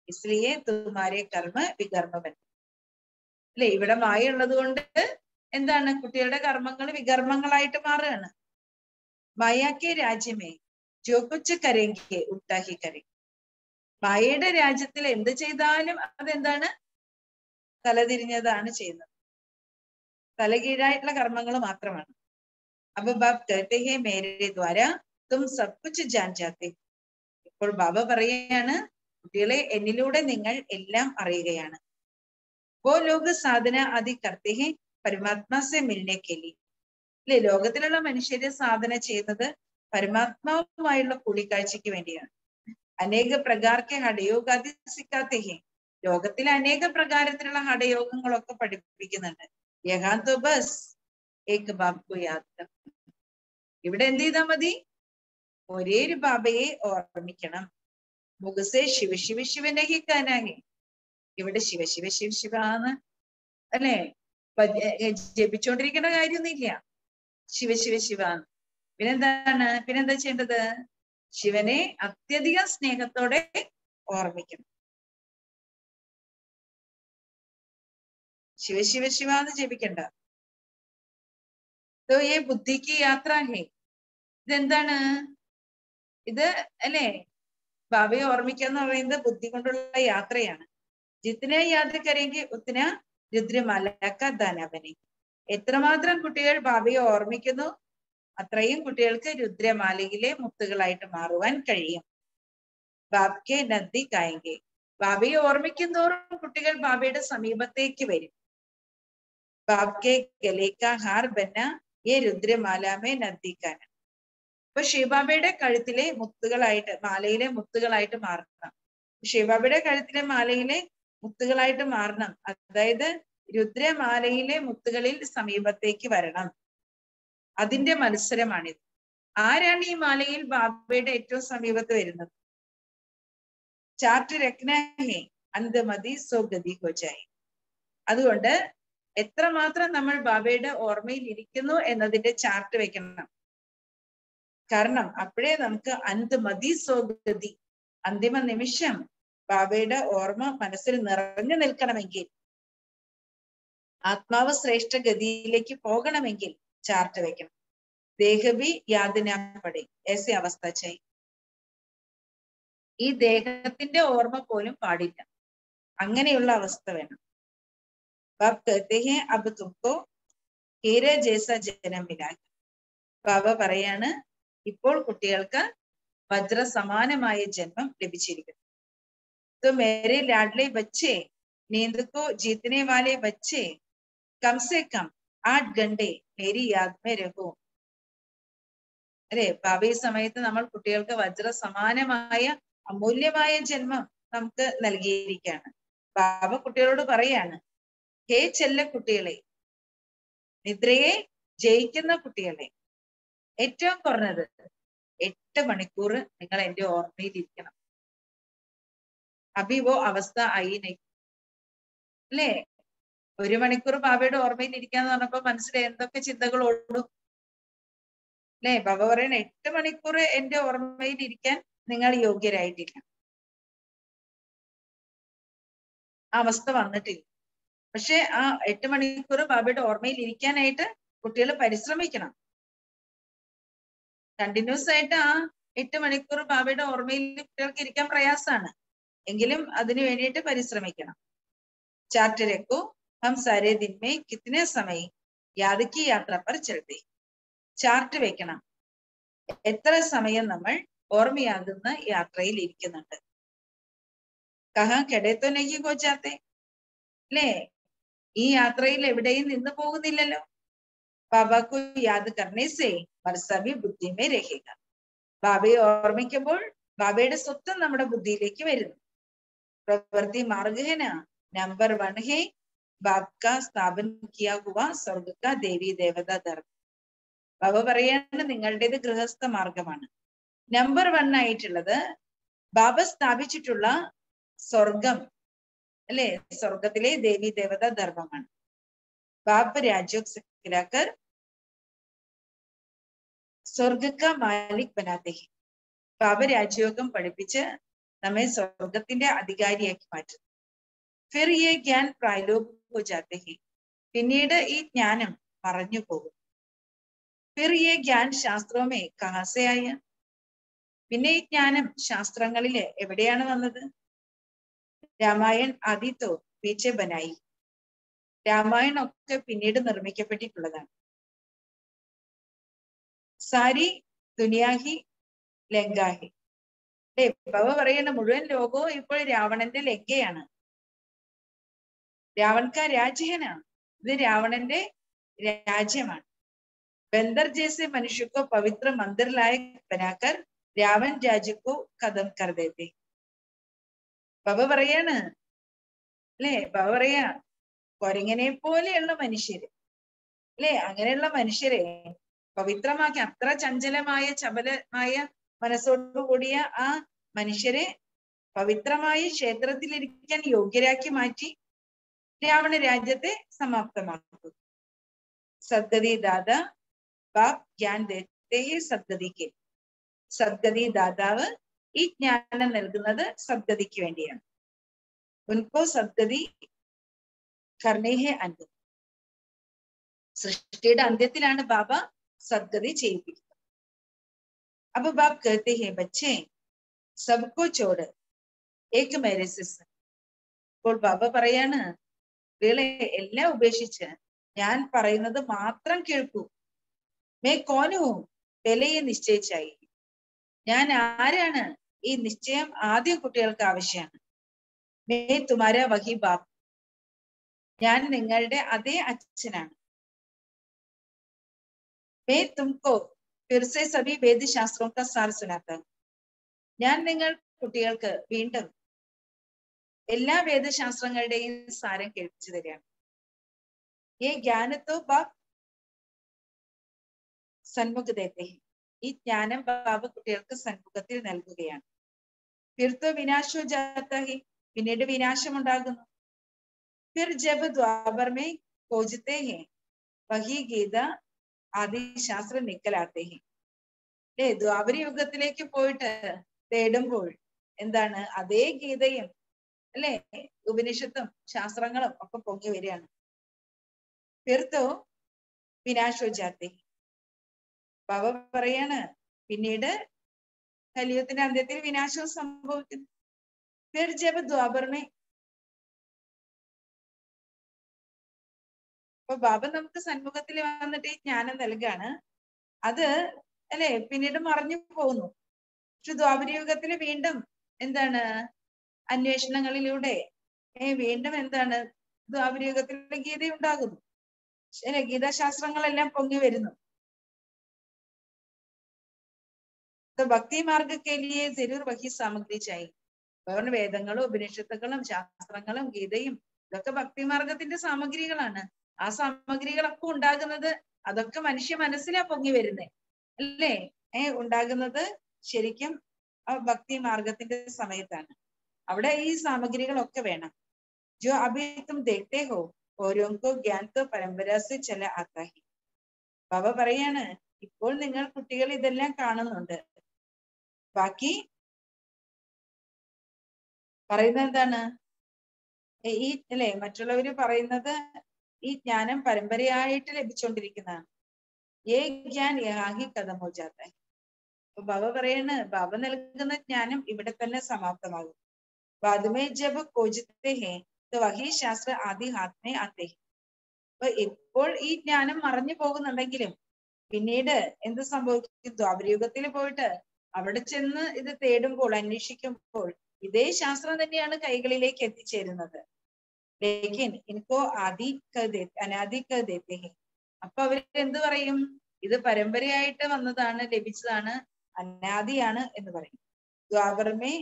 ഇസ്ലിയേ തുമാരെ കർമ്മ വികർമ്മവൻ. അല്ലെ, ഇവിടെ മായ ഉള്ളത് കൊണ്ട് എന്താണ് കുട്ടികളുടെ കർമ്മങ്ങൾ വികർമ്മങ്ങളായിട്ട് മാറുകയാണ്. മായാക്കെ രാജ്യമേ ജോ കുച്ച് കരേങ്കെ ഉത്താഹി കരേ. മായയുടെ രാജ്യത്തിൽ എന്ത് ചെയ്താലും അതെന്താണ്? തലതിരിഞ്ഞതാണ് ചെയ്യുന്നത്. തലകീഴായിട്ടുള്ള കർമ്മങ്ങൾ മാത്രമാണ്. അപ്പൊ ബാബ് कहते हैं मेरे द्वारा तुम सब कुछ जान जाते. ഇപ്പോൾ ബാബ പറയാണ്, കുട്ടികളെ എന്നിലൂടെ നിങ്ങൾ എല്ലാം അറിയുകയാണ്. वो लोग साधना आदि करते हैं परमात्मा से मिलने के लिए. അല്ലെ, ലോകത്തിലുള്ള മനുഷ്യരെ സാധന ചെയ്യുന്നത് പരമാത്മാവുമായുള്ള കൂടിക്കാഴ്ചയ്ക്ക് വേണ്ടിയാണ്. അനേക പ്രകാരത്തെ ഹഠയോഗാദി സിക്കാത്തെ ഹേ. ലോകത്തിൽ അനേക പ്രകാരത്തിലുള്ള ഹഠയോഗങ്ങളൊക്കെ പഠിപ്പിക്കുന്നുണ്ട്. യഹാ തോ ബസ് ഏക് ബാബ് കോ യാദ് കർ. ഇവിടെ എന്ത് ചെയ്താൽ മതി? ഒരേ ഒരു ബാബയെ ഓർമ്മിക്കണം. മുഖസേ ശിവ ശിവ ശിവനെ ഹി കാനാഹി. ഇവിടെ ശിവ ശിവ ശിവ ശിവ എന്ന് അല്ലെ ജപിച്ചോണ്ടിരിക്കേണ്ട കാര്യമൊന്നുമില്ല. ശിവ ശിവ ശിവ. പിന്നെന്താ ചെയ്യേണ്ടത്? ശിവനെ അത്യധികം സ്നേഹത്തോടെ ഓർമ്മിക്കണം. ശിവ ശിവ ശിവ എന്ന് ജപിക്കണ്ട. तो ये बुद्धि की यात्रा है. ഇതെന്താണ്? ഇത് അല്ലെ ബാബയെ ഓർമ്മിക്കുക എന്ന് പറയുന്നത് ബുദ്ധി കൊണ്ടുള്ള യാത്രയാണ്. ജിത്തിനെ യാത്ര കരെങ്കിൽ ഉത്തിന രുദ്രമാലക്ക ധനവനെ. എത്രമാത്രം കുട്ടികൾ ബാബയെ ഓർമ്മിക്കുന്നു അത്രയും കുട്ടികൾക്ക് രുദ്രമാലയിലെ മുത്തുകളായിട്ട് മാറുവാൻ കഴിയും. ബാബ്കെ നന്ദി കായെങ്കിൽ. ബാബയെ ഓർമ്മിക്കും തോറും കുട്ടികൾ ബാബയുടെ സമീപത്തേക്ക് വരും. ബാബ്കെ ഗലേക്ക ഹാർ ബന്ന ये രുദ്രമാലാമേ നന്ദിക്കാന. അപ്പൊ ശിവബാബയുടെ കഴുത്തിലെ മുത്തുകളായിട്ട് മാലയിലെ മുത്തുകളായിട്ട് മാറണം. ശിവബാബയുടെ കഴുത്തിലെ മാലയിലെ മുത്തുകളായിട്ട് മാറണം. അതായത് രുദ്രമാലയിലെ മുത്തുകളിൽ സമീപത്തേക്ക് വരണം. അതിന്റെ മത്സരമാണിത്. ആരാണ് ഈ മാലയിൽ ബാബയുടെ ഏറ്റവും സമീപത്ത് വരുന്നത്? ചാർട്ട് രഖ്നഹേ അന്തമതി സോഗതി ഹോജായി. അതുകൊണ്ട് എത്രമാത്രം നമ്മൾ ബാബയുടെ ഓർമ്മയിൽ ഇരിക്കുന്നു എന്നതിന്റെ ചാർട്ട് വെക്കണം. കാരണം അപ്പോഴേ നമുക്ക് അന്തമതി സോഗതി, അന്തിമ നിമിഷം ബാബയുടെ ഓർമ്മ മനസ്സിൽ നിറഞ്ഞു നിൽക്കണമെങ്കിൽ, ആത്മാവ് ശ്രേഷ്ഠ ഗതിയിലേക്ക് പോകണമെങ്കിൽ ചാർട്ട് വെക്കണം. ദേഹവി യാതന പടേ ഏസി അവസ്ഥ ചെയ്. ഈ ദേഹത്തിന്റെ ഓർമ്മ പോലും പാടില്ല, അങ്ങനെയുള്ള അവസ്ഥ വേണം. ബാബ് कहते हैं अब तुमको हीरे जैसा जन्म मिला. ബാബ പറയാണ്, ഇപ്പോൾ കുട്ടികൾക്ക് വജ്ര സമാനമായ ജന്മം ലഭിച്ചിരിക്കുന്നു. तो मेरे लाडले बच्चे, नींद को जीतने वाले बच्चे, कम से कम 8 घंटे मेरी याद में रहो. അല്ലെ, ബാബ ഈ സമയത്ത് നമ്മൾ കുട്ടികൾക്ക് വജ്ര സമാനമായ അമൂല്യമായ ജന്മം നമുക്ക് നൽകിയിരിക്കുകയാണ്. ബാബ കുട്ടികളോട് പറയാണ്, ഹേ ചെല്ല കുട്ടികളെ, നിദ്രയെ ജയിക്കുന്ന കുട്ടികളെ, ഏറ്റവും കുറഞ്ഞത് 8 മണിക്കൂർ നിങ്ങൾ എന്റെ ഓർമ്മയിൽ ഇരിക്കണം. അഭിവോ അവസ്ഥ ആയിനെ അല്ലേ? 1 മണിക്കൂർ ബാബയുടെ ഓർമ്മയിൽ ഇരിക്കാന്ന് പറഞ്ഞപ്പോ മനസ്സിൽ എന്തൊക്കെ ചിന്തകൾ ഓടും അല്ലെ? ബാബ പറയണ 8 മണിക്കൂർ എന്റെ ഓർമ്മയിൽ ഇരിക്കാൻ നിങ്ങൾ യോഗ്യരായിട്ടില്ല, ആ അവസ്ഥ വന്നിട്ടില്ല. പക്ഷെ ആ 8 മണിക്കൂർ ബാബയുടെ ഓർമ്മയിൽ ഇരിക്കാനായിട്ട് കുട്ടികൾ പരിശ്രമിക്കണം. കണ്ടിന്യൂസ് ആയിട്ട് ആ 8 മണിക്കൂർ ബാബയുടെ ഓർമ്മയിൽ കുട്ടികൾക്ക് ഇരിക്കാൻ പ്രയാസമാണ്, എങ്കിലും അതിനു വേണ്ടിയിട്ട് പരിശ്രമിക്കണം. ചാർട്ട് രഖോ ഹം സാരേ ദിൻ മേ കിത്തനെ സമയ യാദ് കി യാത്ര പർ ചൽത്തെ. ചാർട്ട് വെക്കണം, എത്ര സമയം നമ്മൾ ഓർമ്മയാകുന്ന യാത്രയിൽ ഇരിക്കുന്നുണ്ട്. കഹാ കെടേത്തോ നഹി ഹോ ജാത്തെ അല്ലേ? ഈ യാത്രയിൽ എവിടെയും നിന്ന് പോകുന്നില്ലല്ലോ. ബാബാക്കു യാദ് കർണേ സേ മർസബി ബുദ്ധി മേ രഹേഗ. ബാബയെ ഓർമ്മിക്കുമ്പോൾ ബാബയുടെ സ്വത്വം നമ്മുടെ ബുദ്ധിയിലേക്ക് വരുന്നു. പ്രവൃത്തി മാർഗേന നമ്പർ 1 ഹേ ബാബ് കാ സ്ഥാപൻ കിയാ ഹുവാ സ്വർഗ കാ ദേവി ദേവത ധർമ്മ. ബാബ പറയാണ്, നിങ്ങളുടേത് ഗൃഹസ്ഥ മാർഗമാണ്. നമ്പർ 1 ആയിട്ടുള്ളത് ബാബ സ്ഥാപിച്ചിട്ടുള്ള സ്വർഗം അല്ലെ, സ്വർഗത്തിലെ ദേവി ദേവത ധർമ്മമാണ്. ബാബ് രാജ്യോ സിഖിലാക്കർ സ്വർഗ കാ മാലിക് ബനാത്തെ ഹെ. ബാബ രാജയോഗം പഠിപ്പിച്ച് നമ്മെ സ്വർഗത്തിന്റെ അധികാരിയാക്കി മാറ്റും. ഫിർ യേ ജ്ഞാൻ പ്രായലോപ് ഹോ ജാത്തെ ഹെ. പിന്നീട് ഈ ജ്ഞാനം മറഞ്ഞു പോകും. ഫിർ യേ ജ്ഞാൻ ശാസ്ത്രമേ കഹാ സേ ആയ. പിന്നെ ഈ ജ്ഞാനം ശാസ്ത്രങ്ങളില് എവിടെയാണ് വന്നത്? രാമായൺ ആദി തോ പീച്ചെ ബനായി. രാമായണം ഒക്കെ പിന്നീട് നിർമ്മിക്കപ്പെട്ടിട്ടുള്ളതാണ്. സാരി ദുനിയാഹി ലങ്കാഹി അല്ലെ? ബാബ പറയുന്ന മുഴുവൻ ലോകവും ഇപ്പോൾ രാവണന്റെ ലങ്കയാണ്. രാവൺക രാജ്യനാണ്, ഇത് രാവണന്റെ രാജ്യമാണ്. ബന്ദർ ജैसे मनुष्य को पवित्र मंदिर लायक बनाकर രാവൺ രാജ്യക്കോ കഥം കർ ദേത്തെ. ബാബ പറയാണ് അല്ലെ, ബാബ പറയാ, കൊരങ്ങനെ പോലെയുള്ള മനുഷ്യര് അല്ലെ, അങ്ങനെയുള്ള മനുഷ്യരെ പവിത്രമാക്കി, അത്ര ചഞ്ചലമായ ചപലമായ മനസ്സോടു കൂടിയ ആ മനുഷ്യരെ പവിത്രമായ ക്ഷേത്രത്തിലിരിക്കാൻ യോഗ്യരാക്കി മാറ്റി രാവണ രാജ്യത്തെ സമാപ്തമാക്കും. സദ്ഗതി ദാദ ബാബ് ജ്ഞാൻ ദേത്തെ ഹെ സദ്ഗതിക്ക്. സദ്ഗതി ദാതാവ് ഈ ജ്ഞാനം നൽകുന്നത് സദ്ഗതിക്ക് വേണ്ടിയാണ്. ഉൻകോ സദ്ഗതി കർണേ ഹെ അന്ത്യം. സൃഷ്ടിയുടെ അന്ത്യത്തിലാണ് ബാബ സദ്ഗതി ചെയ്യിപ്പിക്കുന്നത്. അപ്പൊ ബാബ് कहते हैं बच्चे सबको छोड़ एक मेरे से सुन. അപ്പോൾ ബാബ പറയാണ്, കുട്ടികളെ എല്ലാം ഉപേക്ഷിച്ച് ഞാൻ പറയുന്നത് മാത്രം കേൾക്കൂ. May കോൻ who പെലയെ നിശ്ചയിച്ചായി. ഞാൻ ആരാണ്? ഈ നിശ്ചയം ആദ്യം കുട്ടികൾക്ക് ആവശ്യമാണ്. മേ തുമാര വഹി ബാബ്. ഞാൻ നിങ്ങളുടെ അതേ അച്ഛനാണ്. മേ തുംകോ ഫിർ സേ സഭി വേദശാസ്ത്രോं का सार सुनाता हूं. ഞാൻ നിങ്ങൾ കുട്ടികൾക്ക് വീണ്ടും എല്ലാ വേദശാസ്ത്രങ്ങളുടെയും സാരം കേൾപ്പിച്ചു തരികയാണ്. ये ज्ञान तो बाप सन्मुख देते हैं. ഈ ജ്ഞാനം ബാബ കുട്ടികൾക്ക് സന്മുഖത്തിൽ നൽകുകയാണ്. ഫിർത്തോ വിനാശോ ജാത്താഹി, പിന്നീട് വിനാശം ഉണ്ടാകുന്നു. ഫിർ ജബ് ദ്വാപർ മേ കോജത്തെ ഹെ വഹി ഗീത ആദി ശാസ്ത്ര നിക്കലാത്തെ ഹെ. ദ്വാപര യുഗത്തിലേക്ക് പോയിട്ട് തേടുമ്പോൾ എന്താണ്, അതേ ഗീതയും അല്ലെ ഉപനിഷത്തും ശാസ്ത്രങ്ങളും ഒക്കെ പൊങ്ങി വരികയാണ്. ഫിർത്തോ വിനാശോ ജാത്തെ, ബാബ പറയാണ് പിന്നീട് കലിയുഗത്തിന്റെ അന്ത്യത്തിൽ വിനാശവും സംഭവിക്കുന്നു. ഫിർ ജബ് ദ്വാപർ മേ, അപ്പൊ ബാബ നമുക്ക് സന്മുഖത്തിൽ വന്നിട്ട് ഈ ജ്ഞാനം നൽകാണ്. അത് അല്ലെ പിന്നീട് മറഞ്ഞു പോകുന്നു. പക്ഷെ ദ്വാപരയുഗത്തില് വീണ്ടും എന്താണ് അന്വേഷണങ്ങളിലൂടെ വീണ്ടും എന്താണ് ദ്വാപരയുഗത്തിലെ ഗീത ഉണ്ടാകുന്നു. അല്ലെ ഗീതാശാസ്ത്രങ്ങളെല്ലാം പൊങ്ങി വരുന്നു. ഭക്തി മാർഗക്കേലിയെ ജരൂർ വഹി സാമഗ്രി ചായി. അവരുടെ വേദങ്ങളും ഉപനിഷത്തുകളും ശാസ്ത്രങ്ങളും ഗീതയും ഇതൊക്കെ ഭക്തിമാർഗത്തിന്റെ സാമഗ്രികളാണ്. ആ സാമഗ്രികളൊക്കെ ഉണ്ടാകുന്നത് അതൊക്കെ മനുഷ്യ മനസ്സിലാ പൊങ്ങി വരുന്നത് അല്ലേ. ഉണ്ടാകുന്നത് ശരിക്കും ആ ഭക്തി മാർഗത്തിന്റെ സമയത്താണ്. അവിടെ ഈ സാമഗ്രികളൊക്കെ വേണം. ജോ അഭി തും ദേഖ്തേ ഹോ ഓരോങ്കോ ജ്ഞാൻ തോ പരമ്പര സെ ചല ആതാ ഹി. ബാബ പറയാണ്, ഇപ്പോൾ നിങ്ങൾ കുട്ടികൾ ഇതെല്ലാം കാണുന്നുണ്ട്. ബാക്കി പറയുന്നത് എന്താണ്, ഈ അല്ലെ മറ്റുള്ളവര് പറയുന്നത് ഈ ജ്ഞാനം പരമ്പരയായിട്ട് ലഭിച്ചുകൊണ്ടിരിക്കുന്നതാണ്. ഏ ജ്ഞാൻ യഹാഹി ഖതം ഹോ ജാതാ ഹൈ. ബാബ പറയാണ്, ബാബ നൽകുന്ന ജ്ഞാനം ഇവിടെ തന്നെ സമാപ്തമാകും. ബാദമേ ജബ് കോജിത്തെ ഹേ തോ വഹി ശാസ്ത്ര ആദി ഹാത്ത് മേ ആത്തെ ഹൈ. അപ്പൊ ഇപ്പോൾ ഈ ജ്ഞാനം മറഞ്ഞു പോകുന്നുണ്ടെങ്കിലും പിന്നീട് എന്ത് സംഭവിക്കും, ദ്വാപരയുഗത്തിൽ പോയിട്ട് അവിടെ ചെന്ന് ഇത് തേടുമ്പോൾ അന്വേഷിക്കുമ്പോൾ ഇതേ ശാസ്ത്രം തന്നെയാണ് കൈകളിലേക്ക് എത്തിച്ചേരുന്നത്. ലേക്കിൻ ഇൻകോ അനാദി കർ ദേത്തെ ഹെ. അപ്പൊ അവര് എന്ത് പറയും, ഇത് പരമ്പരയായിട്ട് വന്നതാണ്, ലഭിച്ചതാണ്, അനാദിയാണ് എന്ന് പറയും. ദ്വാപരമേ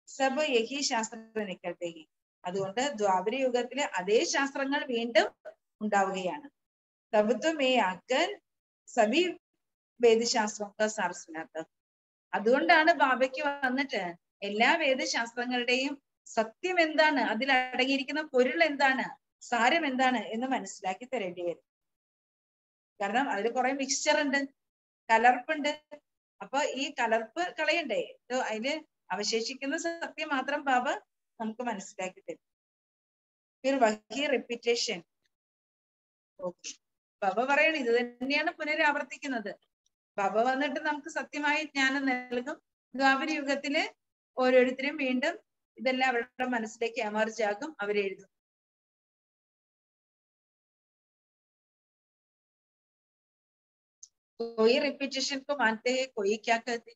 സബ് യഹി ശാസ്ത്ര നിക്കൽത്തെ ഹെ. അതുകൊണ്ട് ദ്വാപര യുഗത്തിലെ അതേ ശാസ്ത്രങ്ങൾ വീണ്ടും ഉണ്ടാവുകയാണ്. തബുത്വമേ ആക്കർ സബി വേദശാസ്ത്രങ്ങൾ സാർസുനാത്ത. അതുകൊണ്ടാണ് ബാബയ്ക്ക് വന്നിട്ട് എല്ലാ വേദശാസ്ത്രങ്ങളുടെയും സത്യം എന്താണ്, അതിൽ അടങ്ങിയിരിക്കുന്ന പൊരുൾ എന്താണ്, സാരം എന്താണ് എന്ന് മനസ്സിലാക്കി തരേണ്ടി വരും. കാരണം അതിൽ കുറെ മിക്സ്ചർ ഉണ്ട്, കലർപ്പുണ്ട്. അപ്പൊ ഈ കലർപ്പ് കളയണ്ടേ, അതില് അവശേഷിക്കുന്ന സത്യം മാത്രം ബാബ നമുക്ക് മനസ്സിലാക്കി തരും. ഫിർ വഹി റിപ്പീറ്റേഷൻ. ബാബ പറയണ ഇത് തന്നെയാണ് പുനരാവർത്തിക്കുന്നത്. ബാബ വന്നിട്ട് നമുക്ക് സത്യമായ ജ്ഞാനം നൽകും. ദ്വാപര യുഗത്തില് ഓരോരുത്തരും വീണ്ടും ഇതെല്ലാം അവരുടെ മനസ്സിലേക്ക് എമർജ് ആകും, അവരെഴുതും. कोई റിപ്പീറ്റേഷൻ को मानते हैं, कोई क्या कहते.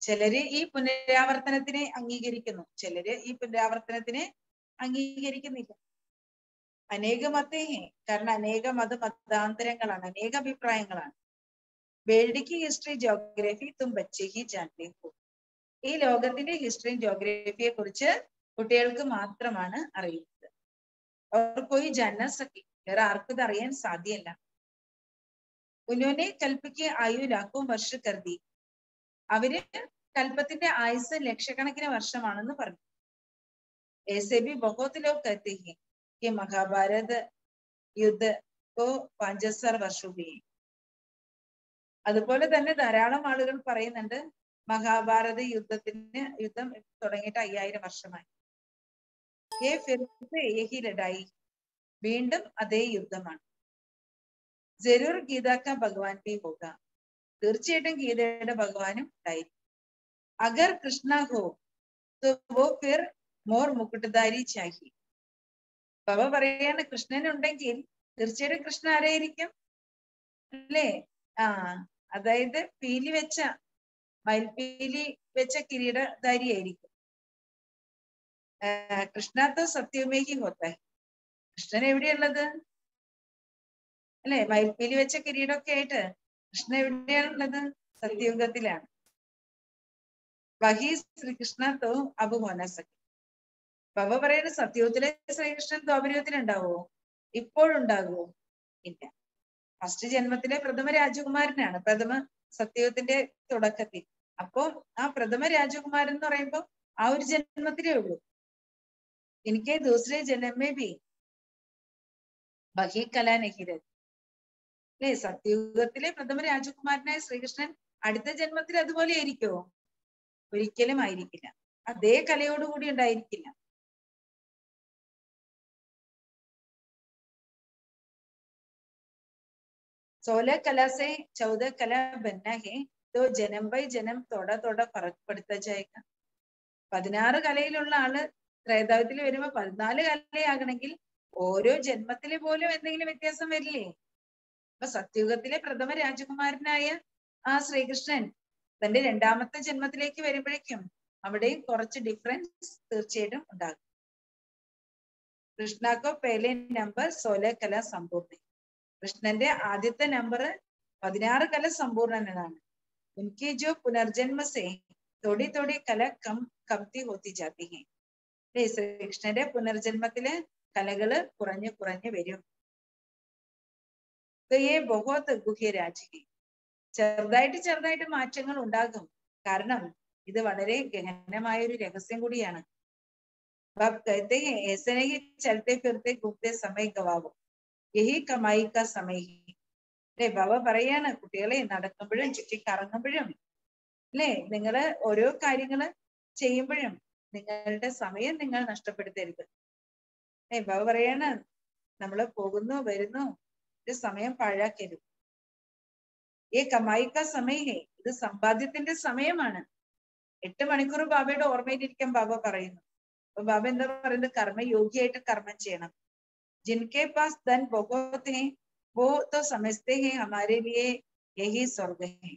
ചിലര് ഈ പുനരാവർത്തനത്തിനെ അംഗീകരിക്കുന്നു, ചിലര് ഈ പുനരാവർത്തനത്തിനെ അംഗീകരിക്കുന്നില്ല. അനേക മതേ ഹേ, കാരണം അനേക മതാന്തരങ്ങളാണ്, അനേക അഭിപ്രായങ്ങളാണ്. വേൾഡ് की हिस्ट्री ज्योग्राफी तुम बच्चे ही जानते हो. ഈ ലോകത്തിന്റെ ഹിസ്റ്ററിയും ജോഗ്രഫിയെ കുറിച്ച് കുട്ടികൾക്ക് മാത്രമാണ് അറിയുന്നത്. അവർ कोई जानना सके, വേറെ ആർക്കും ഇത് അറിയാൻ സാധ്യമല്ല. ഉन्होंने कल्प की आयु लाखों वर्ष कर दी. അവര് കൽപ്പത്തിന്റെ ആയുസ് ലക്ഷക്കണക്കിന് വർഷമാണെന്ന് പറഞ്ഞു. ऐसे भी बहुत लोग कहते हैं कि महाभारत युद्ध को 500 वर्ष हुए. അതുപോലെ തന്നെ ധാരാളം ആളുകൾ പറയുന്നുണ്ട് മഹാഭാരത യുദ്ധം തുടങ്ങിയിട്ട് 5000 വർഷമായി. ലഡായി, വീണ്ടും അതേ യുദ്ധമാണ്. ജരൂർ ഗീത കാ ഭഗവാൻ ഭി ഹോഗ, തീർച്ചയായിട്ടും ഗീതയുടെ ഭഗവാനും ഉണ്ടായിരിക്കും. അഗർ കൃഷ്ണ ഹോ തോ വോ ഫിർ മോർ മുക്കുട്ധാരി ചാഹി. ബാബ പറയാണ്, കൃഷ്ണൻ ഉണ്ടെങ്കിൽ തീർച്ചയായിട്ടും കൃഷ്ണ ആരായിരിക്കും അല്ലേ? അതായത് പീലി വെച്ച മയിൽപീലി വെച്ച കിരീടധാരിയായിരിക്കും. കൃഷ്ണ തോ സത്യമേഹി ഹോത്ത ഹൈ. കൃഷ്ണൻ എവിടെയുള്ളത് അല്ലെ? മയിൽപീലി വെച്ച കിരീടമൊക്കെ ആയിട്ട് കൃഷ്ണൻ എവിടെയാണുള്ളത്? സത്യയുഗത്തിലാണ്. വഹി ശ്രീകൃഷ്ണ തോ അബ് ഹോന സഖി. ബാബ പറയുന്നത് സത്യയുഗത്തിലെ ശ്രീകൃഷ്ണൻ ദ്വാപരയുഗത്തിൽ ഉണ്ടാവുമോ? ഇപ്പോഴുണ്ടാകുമോ? ഇല്ല. ഫസ്റ്റ് ജന്മത്തിലെ പ്രഥമ രാജകുമാരനാണ്, പ്രഥമ സത്യയുഗത്തിന്റെ തുടക്കത്തിൽ. അപ്പോ ആ പ്രഥമ രാജകുമാരൻ എന്ന് പറയുമ്പോൾ ആ ഒരു ജന്മത്തിലേ ഉള്ളൂ. എനിക്ക് ദൂസരെ ജന്മേ ഭി വഹി കല നഹി രഹി. അല്ലെ, സത്യയുഗത്തിലെ പ്രഥമ രാജകുമാരനായ ശ്രീകൃഷ്ണൻ അടുത്ത ജന്മത്തിൽ അതുപോലെ ആയിരിക്കുമോ? ഒരിക്കലും ആയിരിക്കില്ല. അതേ കലയോടുകൂടി ഉണ്ടായിരിക്കില്ല. सोलह कला से 14 कला बनना है तो जन्म बाय जन्म थोड़ा थोड़ा फर्क पड़ता जाएगा. 16 കലയിലുള്ള ആള് ത്രേതായുഗത്തിൽ വരുമ്പോ 14 കലയാകണമെങ്കിൽ ഓരോ ജന്മത്തിലെ പോലും എന്തെങ്കിലും വ്യത്യാസം വരില്ലേ? അപ്പൊ സത്യയുഗത്തിലെ പ്രഥമ രാജകുമാരനായ ആ ശ്രീകൃഷ്ണൻ തന്റെ രണ്ടാമത്തെ ജന്മത്തിലേക്ക് വരുമ്പോഴേക്കും അവിടെ കുറച്ച് ഡിഫറൻസ് തീർച്ചയായിട്ടും ഉണ്ടാകും. കൃഷ്ണക്കോ പേലെ നമ്പർ 16 കല സമ്പൂർണ്ണ. കൃഷ്ണന്റെ ആദ്യത്തെ നമ്പർ 16 കല സമ്പൂർണ്ണനാണ്. ഉൻകി ജോ പുനർജന്മ സേ തോടി തോടി കല കംതി ഹോത്തി ജാതി ഹെ. ശ്രീകൃഷ്ണന്റെ പുനർജന്മത്തില് കലകള് കുറഞ്ഞു കുറഞ്ഞു വരും. ബഹുത് ഗുഹ്യരാജ് ഹെ. ചെറുതായിട്ട് മാറ്റങ്ങൾ ഉണ്ടാകും. കാരണം ഇത് വളരെ ഗഹനമായ ഒരു രഹസ്യം കൂടിയാണ്. ऐसे नहीं चलते फिरते घूमते समय गवावो യഹി കമായി കാ സമയ. അല്ലെ, ബാബ പറയാണ്, കുട്ടികളെ നടക്കുമ്പോഴും ചുറ്റി കറങ്ങുമ്പോഴും അല്ലെ, നിങ്ങള് ഓരോ കാര്യങ്ങള് ചെയ്യുമ്പോഴും നിങ്ങളുടെ സമയം നിങ്ങൾ നഷ്ടപ്പെടുത്തരുത്. ബാബ പറയാണ്, നമ്മള് പോകുന്നു വരുന്നു, ഒരു സമയം പാഴാക്കരുത്. ഈ കമായി കാ സമയ, ഇത് സമ്പാദ്യത്തിന്റെ സമയമാണ്. 8 മണിക്കൂർ ബാബയുടെ ഓർമ്മയിലിരിക്കാൻ ബാബ പറയുന്നു. അപ്പൊ ബാബ എന്താ പറയുന്നത്? കർമ്മയോഗിയായിട്ട് കർമ്മം ചെയ്യണം. जिनके पास धन बहुत है वो तो समझते हैं हमारे लिए यही स्वर्ग है.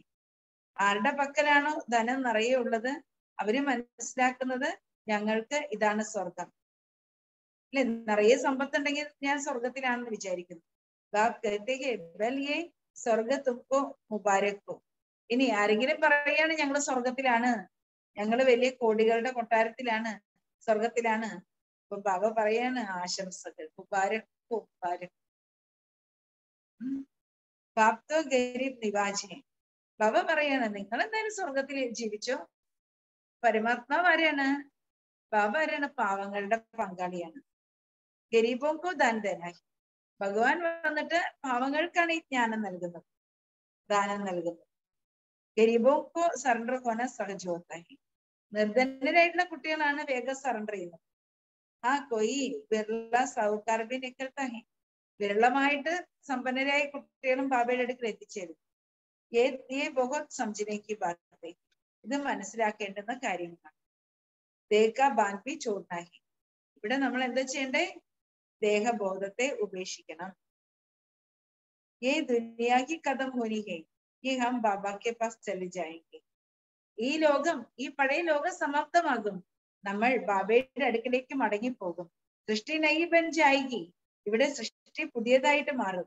ആരുടെ പക്കലാണോ ധനം നിറയെ ഉള്ളത് അവര് മനസ്സിലാക്കുന്നത് ഞങ്ങൾക്ക് ഇതാണ് സ്വർഗം. അല്ലെ, നിറയെ സമ്പത്തുണ്ടെങ്കിൽ ഞാൻ സ്വർഗത്തിലാണെന്ന് വിചാരിക്കുന്നു. സ്വർഗ തുമ്പോ മുബാരക്കോ. ഇനി ആരെങ്കിലും പറയാണ് ഞങ്ങൾ സ്വർഗത്തിലാണ്, ഞങ്ങൾ വലിയ കോടികളുടെ കൊട്ടാരത്തിലാണ്, സ്വർഗത്തിലാണ്. അപ്പൊ ബാബ പറയാണ്, ആശംസകൾ, മുബാരക് മുബാരക്. ബാപ്തോ ഗരീബ് നിവാജിനെ. ബാബ പറയാണ്, നിങ്ങൾ എന്തായാലും സ്വർഗത്തിൽ ജീവിച്ചോ. പരമാത്മാവ് ആരാണ്? ബാബ ആരാണ്? പാവങ്ങളുടെ പങ്കാളിയാണ്. ഗരീബോക്കോ ദാൻ ധനായി. ഭഗവാൻ വന്നിട്ട് പാവങ്ങൾക്കാണ് ഈ ജ്ഞാനം നൽകുന്നത്, ദാനം നൽകുന്നത്. ഗരീബോക്കോ സറണ്ടർ ഹോന സഹജോത്തായി. നിർധനരായിട്ടുള്ള കുട്ടികളാണ് വേഗം സറണ്ടർ ചെയ്യുന്നത്. ആ കൊയ് ബിർള സൗകാർ ബി നിക്കൽത്താ ഹെ. വിരളമായിട്ട് സമ്പന്നരായ കുട്ടികളും ബാബയുടെ അടുക്കൽ എത്തിച്ചേരും. ബഹുത് സംജനേക്ക് ബാധ. ഇത് മനസ്സിലാക്കേണ്ടുന്ന കാര്യങ്ങളാണ്. ദേഹ ബാൻപി ചോർണാഹി. ഇവിടെ നമ്മൾ എന്താ ചെയ്യണ്ടേ? ദേഹബോധത്തെ ഉപേക്ഷിക്കണം. ദുനിയാക്കി കഥം ഹോനി ഹെ ഈ ഹം ബാബാക്കെ പാസ് ചലി ജായെങ്കെ. ഈ ലോകം, ഈ പഴയ ലോകം സമാപ്തമാകും, നമ്മൾ ബാബയുടെ അടുക്കിലേക്ക് മടങ്ങിപ്പോകും. സൃഷ്ടി നയി ബൻ ജായെഗി. ഇവിടെ സൃഷ്ടി പുതിയതായിട്ട് മാറും.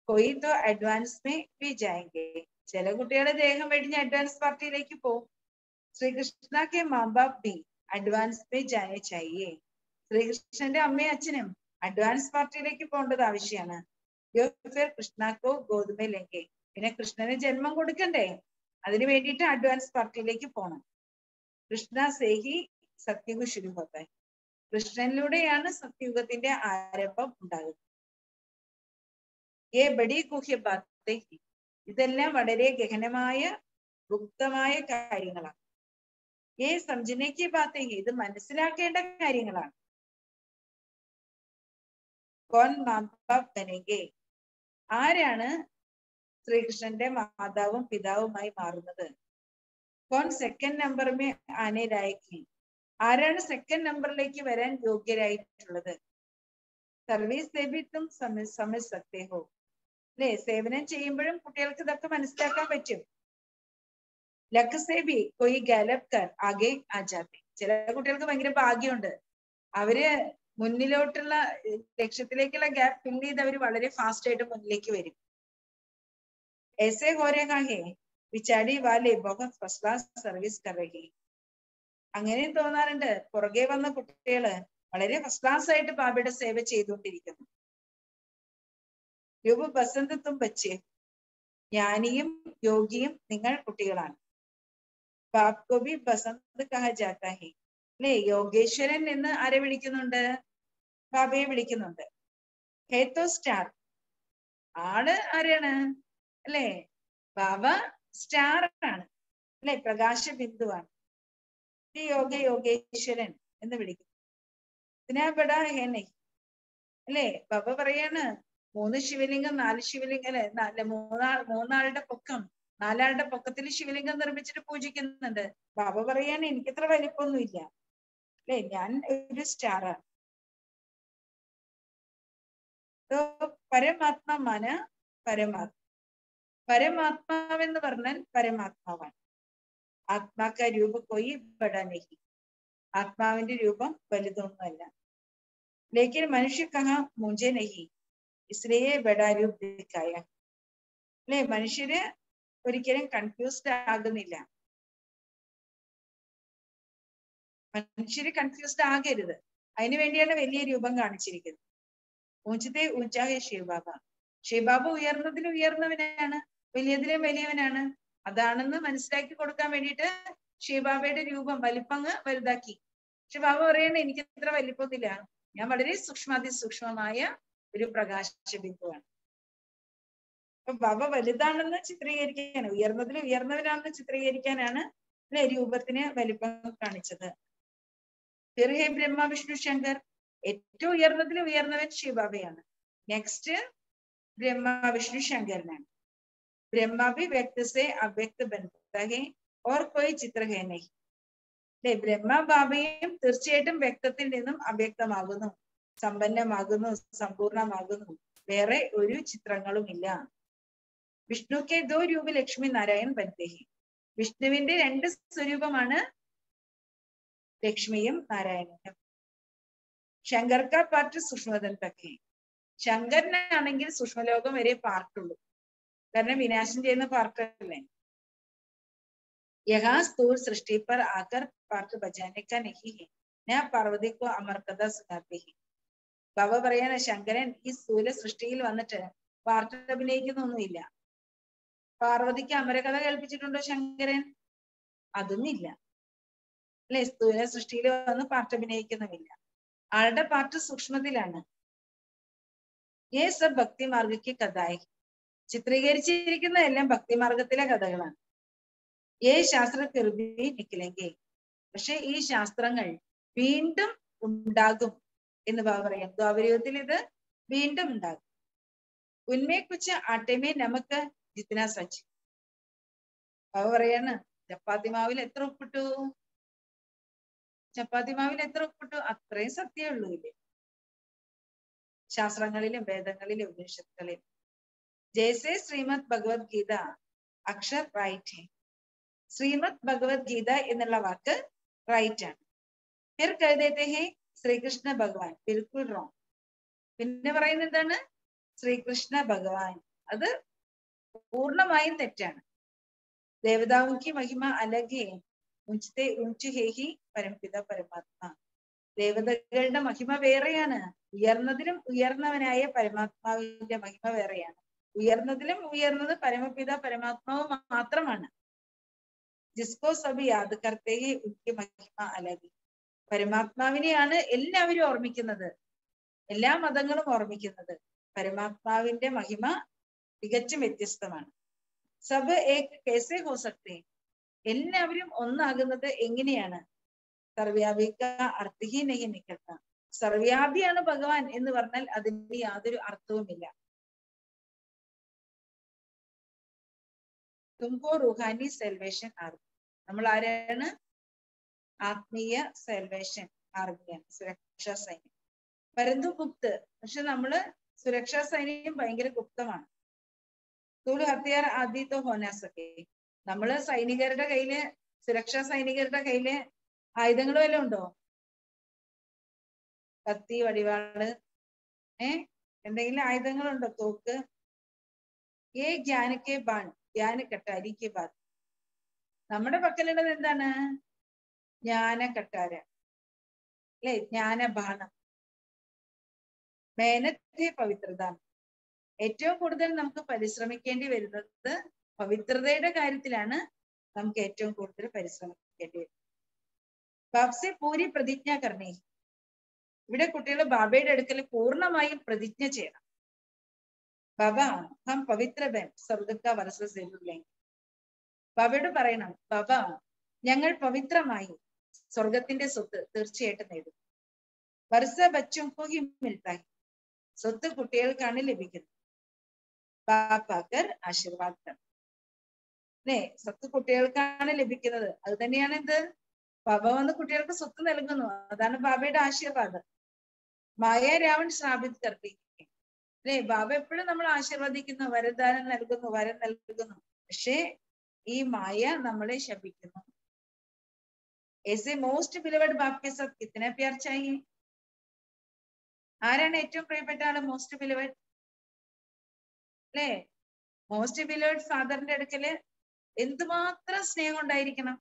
കൊയ് തോ അഡ്വാൻസ് മേ ബി ജായെങ്കെ. ചില കുട്ടികളുടെ ദേഹം വെടിഞ്ഞ് അഡ്വാൻസ് പാർട്ടിയിലേക്ക് പോകും. Sreekrishna K മാബാപ് B advance may Jane Chahiye. ശ്രീകൃഷ്ണന്റെ അമ്മയും അച്ഛനും അഡ്വാൻസ് പാർട്ടിയിലേക്ക് പോകേണ്ടത് ആവശ്യമാണ്. കൃഷ്ണക്കോ ഗോതുമേ ലെങ്കെ. പിന്നെ കൃഷ്ണന് ജന്മം കൊടുക്കണ്ടേ? അതിനു വേണ്ടിയിട്ട് അഡ്വാൻസ് പാർട്ടിയിലേക്ക് പോകണം. കൃഷ്ണ സേഹി സത്യയുഗ ശുരു ഹോത്തായി. കൃഷ്ണനിലൂടെയാണ് സത്യയുഗത്തിന്റെ ആരംഭം ഉണ്ടാകുന്നത്. ബഡി ഗുഹ്യ ബാത്തേ. ഇതെല്ലാം വളരെ ഗഹനമായ ഗുപ്തമായ കാര്യങ്ങളാണ്. സംജനയ്ക്ക് ബാത്തേ. ഇത് മനസ്സിലാക്കേണ്ട കാര്യങ്ങളാണ്. കോൻ മാബാപ് ബനെങ്കെ. ആരാണ് ശ്രീകൃഷ്ണന്റെ മാതാവും പിതാവുമായി മാറുന്നത്? കോൻ സെക്കൻഡ് നമ്പർ മേ ആനെ ലായക്. ആരാണ് സെക്കൻഡ് നമ്പറിലേക്ക് വരാൻ യോഗ്യരായിട്ടുള്ളത്? സർവീസ് സേബി തും സമജ് സക്തേ ഹോ. അല്ലെ, സേവനം ചെയ്യുമ്പോഴും കുട്ടികൾക്ക് ഇതൊക്കെ മനസ്സിലാക്കാൻ പറ്റും. ലക്ക് സേബി കൊയ് ഗാലപ് കർ ആകെ ആ ജാത്തെ. ചില കുട്ടികൾക്ക് ഭയങ്കര ഭാഗ്യമുണ്ട്, അവര് മുന്നിലോട്ടുള്ള ലക്ഷ്യത്തിലേക്കുള്ള ഗ്യാപ്പ് ഫില്ല് ചെയ്ത് അവര് വളരെ ഫാസ്റ്റ് ആയിട്ട് മുന്നിലേക്ക് വരും. ऐसे हो रहा है बिचारी वाले बहुत फर्स्ट क्लास സർവീസ് कर रहे हैं. അങ്ങനെ തോന്നാറുണ്ട്. പുറകെ വന്ന കുട്ടികള് വളരെ ഫസ്റ്റ് ക്ലാസ് ആയിട്ട് ബാബയുടെ സേവ ചെയ്തുകൊണ്ടിരിക്കുന്നു. യുവ ബസന്തത്തും ബച്ചേ. ജ്ഞാനിയും യോഗിയും നിങ്ങൾ കുട്ടികളാണ്. ബാപ്കോ ബി ബസന്ത് കഹ ജാത്ത ഹെ. അല്ലെ, യോഗേശ്വരൻ എന്ന് ആരെ വിളിക്കുന്നുണ്ട്? ബാബയെ വിളിക്കുന്നുണ്ട്. ഹേത്തോ സ്റ്റാർ, ആള് ആരാണ്? അല്ലെ, ബാബ സ്റ്റാർ ആണ്, അല്ലെ, പ്രകാശ ബിന്ദുവാണ്. യോഗേശ്വരൻ എന്ന് വിളിക്കുന്നു. അല്ലെ, ബാബ പറയാണ് 3 ശിവലിംഗം 4 ശിവലിംഗം അല്ലെ, മൂന്നാളുടെ പൊക്കം, 4 പൊക്കത്തിൽ ശിവലിംഗം നിർമ്മിച്ചിട്ട് പൂജിക്കുന്നുണ്ട്. ബാബ പറയാണ് എനിക്കത്ര വലിപ്പമൊന്നുമില്ല, അല്ലെ, ഞാൻ ഒരു സ്റ്റാറാണ്. പരമാത്മാ മാന പരമാത്മ, പരമാത്മാവെന്ന് പറഞ്ഞാൽ പരമാത്മാവാണ്. ആത്മാക്ക രൂപ കൊയി ബഡാ നഹി, ആത്മാവിന്റെ രൂപം വലുതൊന്നുമല്ല. ലേക്കിൻ മനുഷ്യ കഹാ മുझे नहीं इसलिए बड़ा रूप दिखाया. അല്ലെ, മനുഷ്യര് ഒരിക്കലും കൺഫ്യൂസ്ഡ് ആകുന്നില്ല. മനുഷ്യര് കൺഫ്യൂസ്ഡ് ആകരുത്, അതിനു വേണ്ടിയാണ് വലിയ രൂപം കാണിച്ചിരിക്കുന്നത്. ഊഞ്ചത്തെ ഊഞ്ചായ ശിവബാബ, ശിവബാബ ഉയർന്നതിലും ഉയർന്നവനാണ്, വലിയതിലും വലിയവനാണ്. അതാണെന്ന് മനസ്സിലാക്കി കൊടുക്കാൻ വേണ്ടിയിട്ട് ശിവബാബയുടെ രൂപം വലിപ്പങ്ങ് വലുതാക്കി. പക്ഷെ ബാബ പറയണ എനിക്ക് ഇത്ര വലിപ്പമൊന്നുമില്ല, ഞാൻ വളരെ സൂക്ഷ്മാതിസൂക്ഷ്മമായ ഒരു പ്രകാശ ബിന്ദുവാണ്. അപ്പൊ ബാബ വലുതാണെന്ന് ചിത്രീകരിക്കാനാണ്, ഉയർന്നതിലും ഉയർന്നവനാണെന്ന് ചിത്രീകരിക്കാനാണ് രൂപത്തിന് വലിപ്പം കാണിച്ചത്. ഫിർഹെ ബ്രഹ്മ വിഷ്ണു ശങ്കർ, ഏറ്റവും ഉയർന്നതിലും ഉയർന്നവൻ ശിവബാബയാണ്. നെക്സ്റ്റ് ബ്രഹ്മ വിഷ്ണു ശങ്കരനാണ്. ബ്രഹ്മ ഭി വ്യക്ത സെ അവ്യക്ത ബനതാ ഹെ ഓർ കോയി ചിത്ര ഹെ നഹി. അല്ലെ, ബ്രഹ്മ ബാബയും തീർച്ചയായിട്ടും വ്യക്തത്തിൽ നിന്നും അവ്യക്തമാകുന്നു, സമ്പന്നമാകുന്നു, സമ്പൂർണമാകുന്നു, വേറെ ഒരു ചിത്രങ്ങളുമില്ല. വിഷ്ണു കെ 2 രൂപ ലക്ഷ്മി നാരായൺ ബനത്തെ ഹെ. വിഷ്ണുവിന്റെ 2 സ്വരൂപമാണ് ലക്ഷ്മിയും നാരായണനും. ശങ്കർ കാ പാർട്ട് സൂക്ഷ്മതൽ തക് ഹെ. ശങ്കരനാണെങ്കിൽ സൂക്ഷ്മലോകം വരെ പാർട്ടുള്ളൂ, കാരണം വിനാശം ചെയ്യുന്ന പാർട്ടല്ലേ. യഹാ സ്ഥൂൽ സൃഷ്ടി പർ ആകർ പാർട്ട് ബജാനെ കാ നഹി ഹെ, നാ പാർവതി കോ അമർ കഥ സുനാത്തെ ഹെ. ബാബ പറയാണ് ശങ്കരൻ ഈ സ്ഥൂല സൃഷ്ടിയിൽ വന്നിട്ട് പാർട്ട് അഭിനയിക്കുന്നൊന്നുമില്ല. പാർവതിക്ക് അമരകഥ കേൾപ്പിച്ചിട്ടുണ്ടോ ശങ്കരൻ? അതൊന്നുമില്ല, അല്ലെ. സ്ഥൂല സൃഷ്ടിയിൽ വന്ന് പാർട്ട് അഭിനയിക്കുന്നുമില്ല, ആളുടെ പാർട്ട് സൂക്ഷ്മത്തിലാണ്. ഏ സബ് ഭക്തി മാർഗയ്ക്ക് കഥായി, ചിത്രീകരിച്ചിരിക്കുന്ന എല്ലാം ഭക്തിമാർഗത്തിലെ കഥകളാണ്. ഏ ശാസ്ത്ര കൃതി നിക്കലെങ്കിൽ, പക്ഷെ ഈ ശാസ്ത്രങ്ങൾ വീണ്ടും ഉണ്ടാകും എന്ന് ബാബ പറയാം. ദ്വാപരയുഗത്തിൽ ഇത് വീണ്ടും ഉണ്ടാകും. ഉന്മേ കുച്ച് ആട്ടമേ നമുക്ക് ജിത്ന സച്ച്. ബാബ പറയാണ് ചപ്പാത്തി മാവിൽ എത്ര ഉപ്പിട്ടു? ചപ്പാത്തി മാവിൽ എത്ര ഉപ്പിട്ടു? അത്രയും സത്യമേ ഉള്ളൂ ഇല്ലേ, ശാസ്ത്രങ്ങളിലും വേദങ്ങളിലും ഉപനിഷത്തുകളിലും. ജैसे ശ്രീമദ് ഭഗവത്ഗീത അക്ഷർ റൈറ്റ്. ശ്രീമദ് ഭഗവത്ഗീത എന്നുള്ള വാക്ക് റൈറ്റ് ആണ്. ഫിർ കഹ ദേത്തെ ഹെ ശ്രീകൃഷ്ണ ഭഗവാൻ, ബിൽക്കുൽ റോങ്. പിന്നെ പറയുന്നത് എന്താണ്? ശ്രീകൃഷ്ണ ഭഗവാൻ, അത് പൂർണ്ണമായും തെറ്റാണ്. ദേവതാവും കി മഹിമ അലഗ് ഹെ, ഉഞ്ചത്തെ ഊഞ്ച് ഹേ ഹി പരംപിത പരമാത്മ. ദേവതകളുടെ മഹിമ വേറെയാണ്, ഉയർന്നതിലും ഉയർന്നവനായ പരമാത്മാവിന്റെ മഹിമ വേറെയാണ്. ഉയർന്നതിലും ഉയർന്നത് പരമപിത പരമാത്മാവ് മാത്രമാണ്. ജിസ്കോ സബ് യാദ് കർത്തേ ഹെ ഉൻകി മഹിമ അലഗ്. പരമാത്മാവിനെയാണ് എല്ലാവരും ഓർമ്മിക്കുന്നത്, എല്ലാ മതങ്ങളും ഓർമ്മിക്കുന്നത്. പരമാത്മാവിന്റെ മഹിമ തികച്ചും വ്യത്യസ്തമാണ്. സബ് ഏക് കൈസെ ഹോ സക്തേ, എല്ലാവരും ഒന്നാകുന്നത് എങ്ങനെയാണ്? സർവ്യാപിക അർത്ഥ ഹി നഹി നിക്കത്ത. സർവ്യാപിയാണ് ഭഗവാൻ എന്ന് പറഞ്ഞാൽ അതിന് യാതൊരു അർത്ഥവുമില്ല. തുംകോ റുഹാനി സെൽവേഷൻ ആർമി, നമ്മൾ ആരാണ്? ആത്മീയ സെൽവേഷൻ ആർമിയാണ്, സുരക്ഷാ സൈന്യം. പരന്തു ഗുപ്ത്, പക്ഷെ നമ്മള് സുരക്ഷാ സൈന്യം ഭയങ്കര ഗുപ്തമാണ്. തൂല് ഹത്യാർ ആദി തോ ഹോനാ സക്കെ. നമ്മള് സൈനികരുടെ കയ്യില്, സുരക്ഷാ സൈനികരുടെ കയ്യില് ആയുധങ്ങൾ വല്ലതും ഉണ്ടോ? കത്തി, വടിവാള്, എന്തെങ്കിലും ആയുധങ്ങളുണ്ടോ? തോക്ക്? ഏ ജ്ഞാനക്കെ ബാൺ ജ്ഞാന കട്ടാരിക്ക് ബാത്. നമ്മുടെ പക്കലുള്ളത് എന്താണ്? ജ്ഞാന കട്ടാര, അല്ലെ, ജ്ഞാനബാണം. മേനത്തെ പവിത്രത, ഏറ്റവും കൂടുതൽ നമുക്ക് പരിശ്രമിക്കേണ്ടി വരുന്നത് പവിത്രതയുടെ കാര്യത്തിലാണ്. നമുക്ക് ഏറ്റവും കൂടുതൽ പരിശ്രമിക്കേണ്ടി വരും. ബാബ്സെ പൂരി പ്രതിജ്ഞ കർണേ. ഇവിടെ കുട്ടികൾ ബാബയുടെ അടുക്കൽ പൂർണ്ണമായും പ്രതിജ്ഞ ചെയ്യണം. ബാബ ഹം പവിത്ര ബൻ സ്വർഗക്ക വരസ സെല്ലുല്ലേ. ബാബയോട് പറയണം, ബാബ ഞങ്ങൾ പവിത്രമായി സ്വർഗത്തിന്റെ സ്വത്ത് തീർച്ചയായിട്ടും നേടും. വർഷ ബച്ചും ഹി മിൽത്തായി. സ്വത്ത് കുട്ടികൾക്കാണ് ലഭിക്കുന്നത്. ബാപ്പാക്കർ ആശീർവാദം അല്ലേ? സ്വത്ത് കുട്ടികൾക്കാണ് ലഭിക്കുന്നത്. അത് തന്നെയാണ് എന്ത്? ബാബ വന്ന് കുട്ടികൾക്ക് സ്വത്ത് നൽകുന്നു. അതാണ് ബാബയുടെ ആശീർവാദം. മായ രാവൺ ശ്രാപിത് കർത്തി അല്ലേ? ബാബ എപ്പോഴും നമ്മൾ ആശീർവദിക്കുന്നു, വരദാനം നൽകുന്നു, വരം നൽകുന്നു. പക്ഷേ ഈ മായ നമ്മളെ ശപിക്കുന്നു. ऐसे മോസ്റ്റ് ബിലവഡ് ബാപ് കെ സാത്ത് കിത്തന പ്യാർ ചാഹിയേ? ആരാണ് ഏറ്റവും പ്രിയപ്പെട്ട ആള്? മോസ്റ്റ് ബിലവഡ് അല്ലേ? മോസ്റ്റ് ബിലവഡ് ഫാദറിന്റെ അടുക്കല് എന്തുമാത്രം സ്നേഹം ഉണ്ടായിരിക്കണം?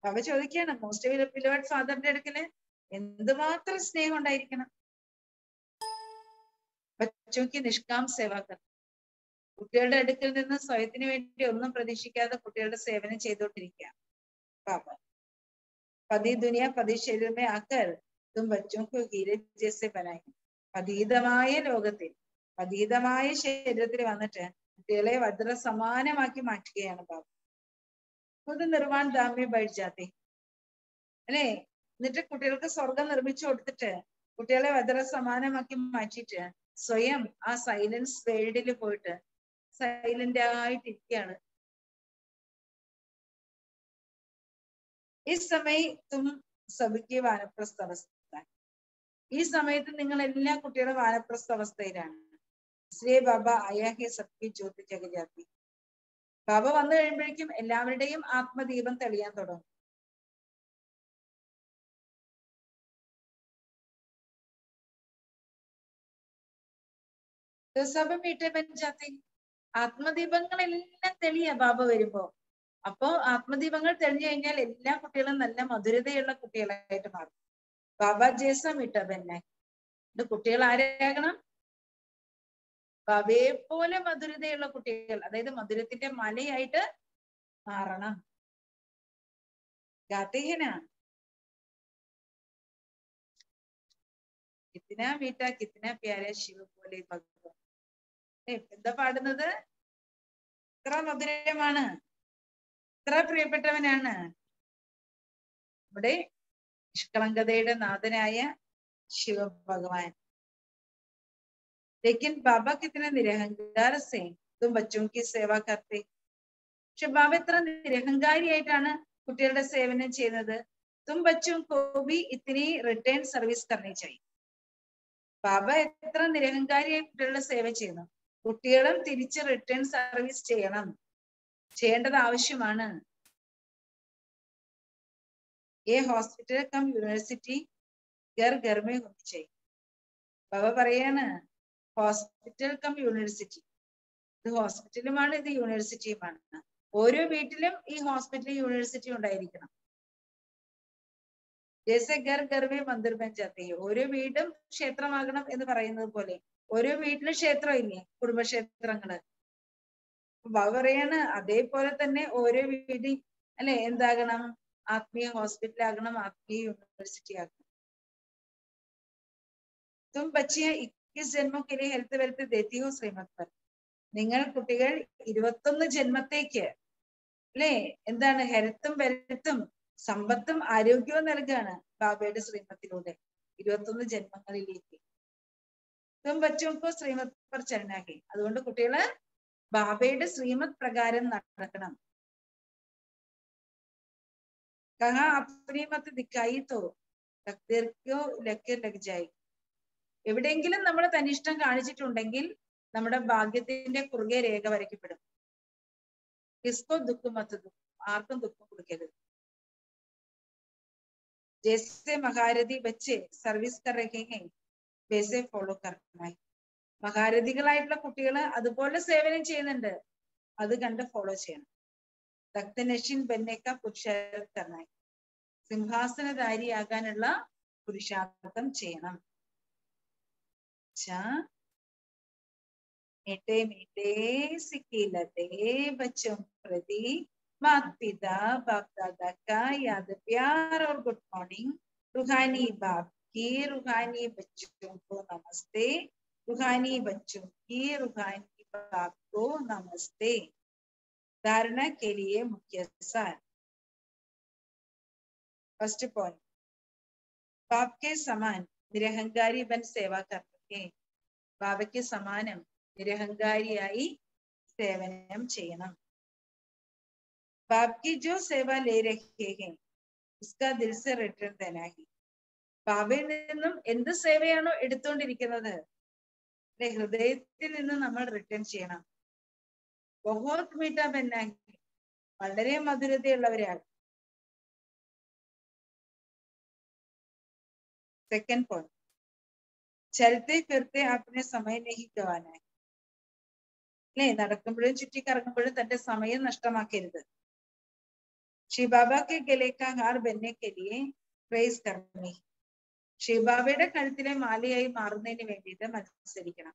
ബാബ ചോദിക്കുകയാണ്, മോസ്റ്റ് ബിലവഡ് ഫാദറിന്റെ അടുക്കല് എന്തുമാത്രം സ്നേഹം ഉണ്ടായിരിക്കണം? ബച്ചോക്ക് നിഷ്കാം സേവാക്കർ. കുട്ടികളുടെ അടുക്കൽ നിന്ന് സ്വയത്തിന് വേണ്ടി ഒന്നും പ്രതീക്ഷിക്കാതെ കുട്ടികളുടെ സേവനം ചെയ്തുകൊണ്ടിരിക്കുക. ബാബ പതി ദുനിയ പതി ശരീരമേ ആക്കർ തും ബച്ചോക്ക് ഹീരെ ജൈസെ ബനായി. പതീതമായ ലോകത്തിൽ പതീതമായ ശരീരത്തിൽ വന്നിട്ട് കുട്ടികളെ വജ്ര സമാനമാക്കി മാറ്റുകയാണ് ബാബ. खुद निर्वाण धाम में बैठ जाते അല്ലേ? എന്നിട്ട് കുട്ടികൾക്ക് സ്വർഗം നിർമ്മിച്ചു കൊടുത്തിട്ട് കുട്ടികളെ വജ്ര സമാനമാക്കി മാറ്റിയിട്ട് സ്വയം ആ സൈലൻസ് വേൾഡിൽ പോയിട്ട് സൈലന്റ് ആയിട്ടിരിക്കുകയാണ്. ഈ സമയം സഭയ്ക്ക് വാനപ്രസ്ഥ അവസ്ഥ. ഈ സമയത്ത് നിങ്ങൾ എല്ലാ കുട്ടികളും വാനപ്രസ്ഥ അവസ്ഥയിലാണ്. ശ്രീ ബാബ അയാഹെ സബ്കി ജ്യോതി ജഗജാതി. ബാബ വന്നു കഴിയുമ്പോഴേക്കും എല്ലാവരുടെയും ആത്മദീപം തെളിയാൻ തുടങ്ങും. സഭ മീട്ടെ പഞ്ചായത്തി ആത്മദീപങ്ങളെല്ലാം തെളിയ ബാബ വരുമ്പോ. അപ്പോ ആത്മദീപങ്ങൾ തെളിഞ്ഞു കഴിഞ്ഞാൽ എല്ലാ കുട്ടികളും നല്ല മധുരതയുള്ള കുട്ടികളായിട്ട് മാറും. ബാബ ജേസ മീട്ട ബന്നെ. കുട്ടികൾ ആരാകണം? ബാബയെ പോലെ മധുരതയുള്ള കുട്ടികൾ, അതായത് മധുരത്തിന്റെ മലയായിട്ട് മാറണം. ഗാത്തേഹന കിത്തന മീട്ട കിത്തന പ്യാര ശിവ പോലെ ഭഗവാൻ. എന്താ പാടുന്നത്? എത്ര മധുരമാണ്, എത്ര പ്രിയപ്പെട്ടവനാണ് നമ്മുടെ നിഷ്കളങ്കതയുടെ നാഥനായ ശിവ ഭഗവാൻ. लेकिन बाबा कितने निरहंकार से तुम बच्चों की सेवा करते. പക്ഷെ ബാബ എത്ര നിരഹങ്കാരിയായിട്ടാണ് കുട്ടികളുടെ സേവനം ചെയ്യുന്നത്. തും ബച്ചോं को भी इतनी रिटर्न सर्विस करनी चाहिए. ബാബ എത്ര നിരഹങ്കാരിയായി കുട്ടികളുടെ സേവ ചെയ്യുന്നു. കുട്ടികളും തിരിച്ച് റിട്ടേൺ സർവീസ് ചെയ്യണം, ചെയ്യേണ്ടത് ആവശ്യമാണ്. ये हॉस्पिटल कम यूनिवर्सिटी घर घर में होनी चाहिए. ബാബ പറയാണ്, ഹോസ്പിറ്റൽ കം യൂണിവേഴ്സിറ്റി. ഇത് ഹോസ്പിറ്റലുമാണ്, ഇത് യൂണിവേഴ്സിറ്റിയുമാണ്. ഓരോ വീട്ടിലും ഈ ഹോസ്പിറ്റൽ യൂണിവേഴ്സിറ്റി ഉണ്ടായിരിക്കണം. ജैसे घर घर में मंदिर बन जाते हैं. ഓരോ വീടും ക്ഷേത്രമാകണം എന്ന് പറയുന്നത് പോലെ ഓരോ വീട്ടിലും ക്ഷേത്രം ഇല്ലേ, കുടുംബക്ഷേത്രങ്ങള്. ബാബ പറയാണ്, അതേപോലെ തന്നെ ഓരോ വീട്ടിൽ അല്ലെ എന്താകണം? ആത്മീയ ഹോസ്പിറ്റൽ ആകണം, ആത്മീയ യൂണിവേഴ്സിറ്റി ആകണം. തും ബച്ചിയെ 21 ജന്മം के लिए हेल्थ वेल्थ देती हो श्रीमत पर. നിങ്ങൾ കുട്ടികൾ 21 ജന്മത്തേക്ക് അല്ലേ എന്താണ് ഹെൽത്തും വെൽത്തും സമ്പത്തും ആരോഗ്യവും നൽകുകയാണ് ബാബയുടെ ശ്രീമത്തിലൂടെ 21 ജന്മങ്ങളിലേക്ക്. തും ബച്ചോं को ശ്രീമത് पर चलना है. അതുകൊണ്ട് കുട്ടികള് ബാബയുടെ ശ്രീമത് പ്രകാരം നടക്കണം. കഹാ അപ്നി മത് ദിക്കായി തോ തക്ദീർ കോ ലക്ക് ലഗ് ജായി. എവിടെയെങ്കിലും നമ്മൾ തന്നിഷ്ടം കാണിച്ചിട്ടുണ്ടെങ്കിൽ നമ്മുടെ ഭാഗ്യത്തിന്റെ കുറുകെ രേഖ വരയ്ക്കപ്പെടും. കിസ്കോ ദുഃഖം മത്ത് ദുഃഖം, ആർക്കും ദുഃഖം കൊടുക്കരുത്. ജैसे മഹാരഥി ബച്ചെ സർവീസ് കർ രഹേ ഹൈ വൈസെ ഫോളോ കർനാ. മഹാരഥികളായിട്ടുള്ള കുട്ടികള് അതുപോലെ സേവനം ചെയ്യുന്നുണ്ട്, അത് കണ്ട് ഫോളോ ചെയ്യണം. തക്തനശിൻ ബന്നേക്ക പുരുഷാർത്ഥം കർനാ. സിംഹാസനധാരിയാകാനുള്ള പുരുഷാർത്ഥം ചെയ്യണം. अच्छा, मीठे मीठे सिक्के लते बच्चों प्रति माता पिता बाप दादा का याद प्यार और गुड मॉर्निंग। रूहानी बाप की रूहानी बच्चों को नमस्ते। रूहानी बच्चों की रूहानी बाप को नमस्ते। धारणा के लिए मुख्य सार। फर्स्ट पॉइंट, बाप के समान निरहंकारी बन सेवा करके ബാബയ്ക്ക് സമാനം നിരഹങ്കാരിയായി സേവനം ചെയ്യണം. बाप की जो सेवा ले रहे हैं उसका दिल से रिटर्न देना है. ബാബയിൽ നിന്നും എന്ത് സേവയാണോ എടുത്തുകൊണ്ടിരിക്കുന്നത് അല്ലെ, ഹൃദയത്തിൽ നിന്ന് നമ്മൾ റിട്ടേൺ ചെയ്യണം. ബഹുത് മീഠ ബന്നാ ഹൈ, വളരെ മധുരതയുള്ളവരാണ്. സെക്കൻഡ് പോയിന്റ്, ചലത്തെ ഫിർത്തെ आपने समय नहीं गवाना है. അല്ലെ, നടക്കുമ്പോഴും ചുറ്റിക്കറങ്ങുമ്പോഴും തന്റെ സമയം നഷ്ടമാക്കരുത്. ശിവബാബ के गले का हार बनने के लिए പ്രേസ് करनी. ശിവബാബയുടെ കഴുത്തിലെ മാലയായി മാറുന്നതിന് വേണ്ടിയിട്ട് മത്സരിക്കണം.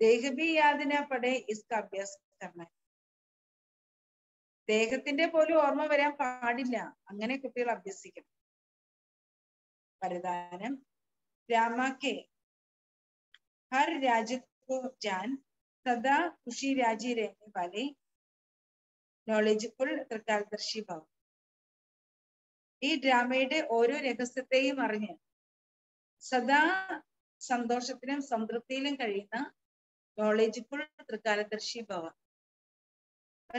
ദേഹബി യാദിന പടേ ഇസ്ക അഭ്യാസം കർണ. ദേഹത്തിന്റെ പോലും ഓർമ്മ വരാൻ പാടില്ല, അങ്ങനെ കുട്ടികൾ അഭ്യസിക്കണം. വരദാനം, രാമക്കെ ഹർ രാജ്യको जान सदा खुशी राजी रहने वाले നോളജുഫുൾ ത്രികാലദർശി ഭവ. ഈ ഡ്രാമയുടെ ഓരോ രഹസ്യത്തെയും അറിഞ്ഞ് സദാ സന്തോഷത്തിലും സംതൃപ്തിയിലും കഴിയുന്ന നോളജുഫുൾ ത്രികാലദർശി ഭവ.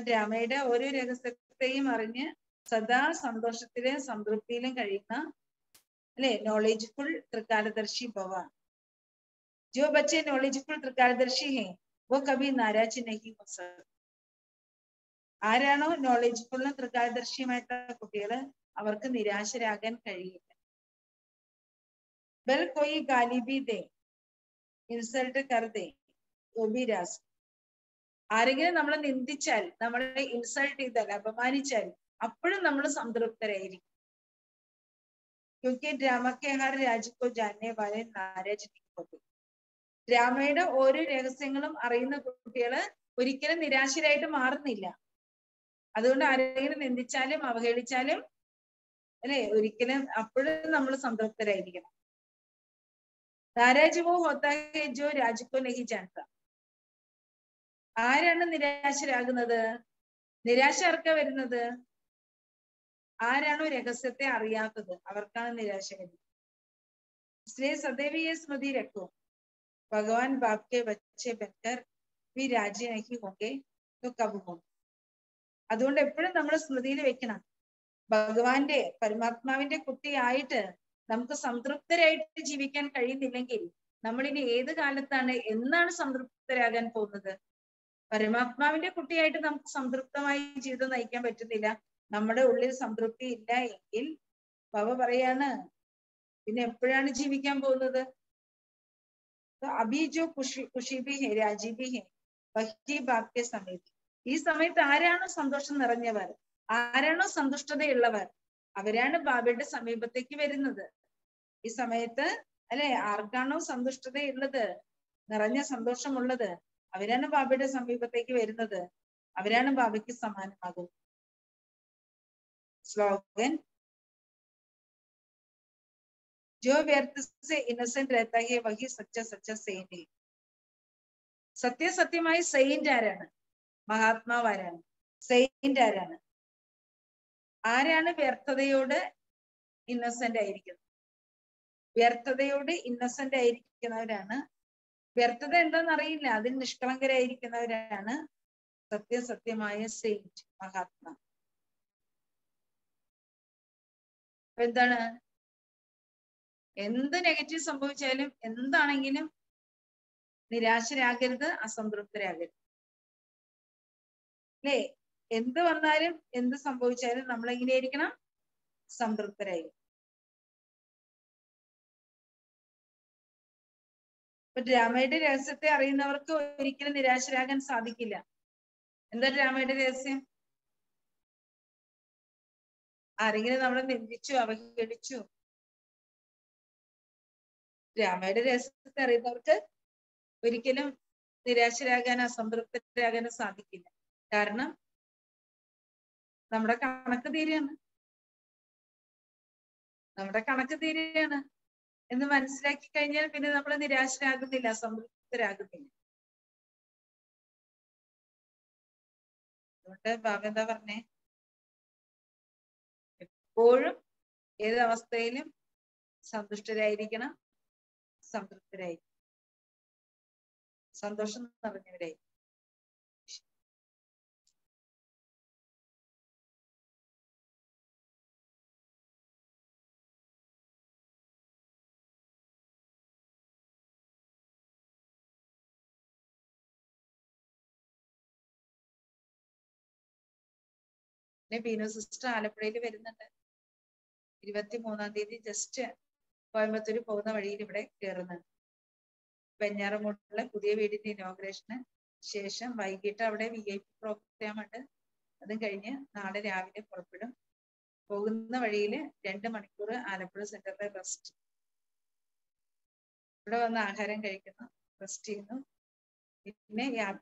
ഡ്രാമയുടെ ഓരോ രഹസ്യത്തെയും അറിഞ്ഞ് സദാ സന്തോഷത്തിലും സംതൃപ്തിയിലും കഴിയുന്ന അല്ലെ നോളജുഫുൾ ത്രികാലദർശി ഭവ. जो बच्चे नॉलेजफुल त्रिकालदर्शी हैं वो कभी नाराज नहीं हो सकते. ആരാണോ നോളജുഫുള്ളും ത്രികാലദർശിയുമായിട്ടുള്ള കുട്ടികള് അവർക്ക് നിരാശരാകാൻ കഴിയില്ല. ബൽ കോയി ഗാലി ഭി ദേ ഇൻസൾട്ട് കർ ദേ തോ ഭി രാസ്. ആരെങ്കിലും നമ്മളെ നിന്ദിച്ചാൽ, നമ്മളെ ഇൻസൾട്ട് ചെയ്താൽ, അപമാനിച്ചാൽ അപ്പോഴും നമ്മൾ സംതൃപ്തരായിരിക്കും. ക്യോങ്കി ഡ്രാമ കെ ഹർ രാജ് കോ ജാനനെ വാലെ നാരാജ് नहीं होते. ഡ്രാമയുടെ ഓരോ രഹസ്യങ്ങളും അറിയുന്ന കുട്ടികള് ഒരിക്കലും നിരാശരായിട്ട് മാറുന്നില്ല. അതുകൊണ്ട് ആരെങ്കിലും നിന്ദിച്ചാലും അവഹേളിച്ചാലും അല്ലെ ഒരിക്കലും അപ്പോഴും നമ്മൾ സംതൃപ്തരായിരിക്കണം. നാരാജ് വോ ഹോത്താ ഹൈ ജോ രാജ് കോ നഹീ ജാൻതാ. ആരാണ് നിരാശരാകുന്നത്? നിരാശ ആർക്കാ വരുന്നത്? ആരാണോ രഹസ്യത്തെ അറിയാത്തത് അവർക്കാണ് നിരാശ വരുന്നത്. इसलिए सदैव ये स्मृति रखो, भगवान बाप के बच्चे बनकर भी राजी नहीं होंगे तो कब होंगे. അതുകൊണ്ട് എപ്പോഴും നമ്മൾ സ്മൃതിയിൽ വെക്കണം, ഭഗവാന്റെ പരമാത്മാവിന്റെ കുട്ടിയായിട്ട് നമുക്ക് സംതൃപ്തരായിട്ട് ജീവിക്കാൻ കഴിയുന്നില്ലെങ്കിൽ നമ്മൾ ഇനി ഏത് കാലത്താണ്, എന്നാണ് സംതൃപ്തരാകാൻ പോകുന്നത്? പരമാത്മാവിന്റെ കുട്ടിയായിട്ട് നമുക്ക് സംതൃപ്തമായി ജീവിതം നയിക്കാൻ പറ്റുന്നില്ല, നമ്മുടെ ഉള്ളിൽ സംതൃപ്തി ഇല്ല എങ്കിൽ ബാബ പറയാണ് പിന്നെ എപ്പോഴാണ് ജീവിക്കാൻ പോകുന്നത്? അഭി ജോ ഖുഷി ഭി ഹെ രാജി ഭി ഹെ വഹി ബാപ് കെ സമയത്ത്. ഈ സമയത്ത് ആരാണോ സന്തോഷം നിറഞ്ഞവർ, ആരാണോ സന്തുഷ്ടതയുള്ളവർ, അവരാണ് ബാബയുടെ സമീപത്തേക്ക് വരുന്നത്. ഈ സമയത്ത് അല്ലെ ആർക്കാണോ സന്തുഷ്ടതയുള്ളത്, നിറഞ്ഞ സന്തോഷമുള്ളത്, അവരാണ് ബാബയുടെ സമീപത്തേക്ക് വരുന്നത്, അവരാണ് ബാബയ്ക്ക് സമാനമാകുന്നത്. സ്ലോഗൻ, जो व्यर्थ से इनोसेंट रहता है वही सच्चा सच्चा सेंट है. സത്യസത്യമായി സെയിന്റ് ആരാണ്? മഹാത്മാവ് ആരാണ്? സെയിന്റ് ആരാണ്? ആരാണ് വ്യർത്ഥതയോട് ഇന്നസെന്റ് ആയിരിക്കുന്നത്? വ്യർത്ഥതയോട് ഇന്നസെന്റ് ആയിരിക്കുന്നവരാണ്, വ്യർത്ഥത എന്താന്ന് അറിയില്ല അതിൽ നിഷ്കളങ്കരായിരിക്കുന്നവരാണ് സത്യസത്യമായ സെയിന്റ്, മഹാത്മാ. എന്താണ്? എന്ത് നെഗറ്റീവ് സംഭവിച്ചാലും എന്താണെങ്കിലും നിരാശരാകരുത്, അസംതൃപ്തരാകരുത്. അല്ലേ? എന്ത് വന്നാലും എന്ത് സംഭവിച്ചാലും നമ്മൾ എങ്ങനെയായിരിക്കണം? സംതൃപ്തരായി. ഇപ്പൊ രാമയുടെ രഹസ്യത്തെ അറിയുന്നവർക്ക് ഒരിക്കലും നിരാശരാകാൻ സാധിക്കില്ല. എന്താ രാമയുടെ രഹസ്യം? ആരെങ്കിലും നമ്മളെ നിന്ദിച്ചു അവഹേളിച്ചു രാമയുടെ രഹസ്യത്തെ അറിയുന്നവർക്ക് ഒരിക്കലും നിരാശരാകാനോ അസംതൃപ്തരാകാനോ സാധിക്കില്ല. കാരണം നമ്മുടെ കണക്ക് തീരെയാണ്, നമ്മുടെ കണക്ക് തീരെയാണ് എന്ന് മനസ്സിലാക്കി കഴിഞ്ഞാൽ പിന്നെ നമ്മൾ നിരാശരാകുന്നില്ല, അസംതൃപ്തരാകുന്നില്ല. അതുകൊണ്ട് ബാബ എന്താ പറഞ്ഞേ, എപ്പോഴും ഏത് അവസ്ഥയിലും സന്തുഷ്ടരായിരിക്കണം, സംതൃപ്തരായിരിക്കണം, സന്തോഷം നിറഞ്ഞവരായി. പിന്നെ ബീനു സിസ്റ്റർ ആലപ്പുഴയിൽ വരുന്നുണ്ട്. 23-ാം തീയതി ജസ്റ്റ് കോയമ്പത്തൂർ പോകുന്ന വഴിയിൽ ഇവിടെ കയറുന്നുണ്ട്. വെഞ്ഞാറമൂട്ടിലെ പുതിയ വീടിന്റെ ഇനോഗ്രേഷന് ശേഷം വൈകിട്ട് അവിടെ VIP പ്രോഗ്രാം ഉണ്ട്. അതും കഴിഞ്ഞ് നാളെ രാവിലെ പുറപ്പെടും. പോകുന്ന വഴിയിൽ 2 മണിക്കൂർ ആലപ്പുഴ സെന്ററിലെ റെസ്റ്റ്, ഇവിടെ വന്ന് ആഹാരം കഴിക്കുന്നു, റെസ്റ്റ് ചെയ്യുന്നു. പിന്നെ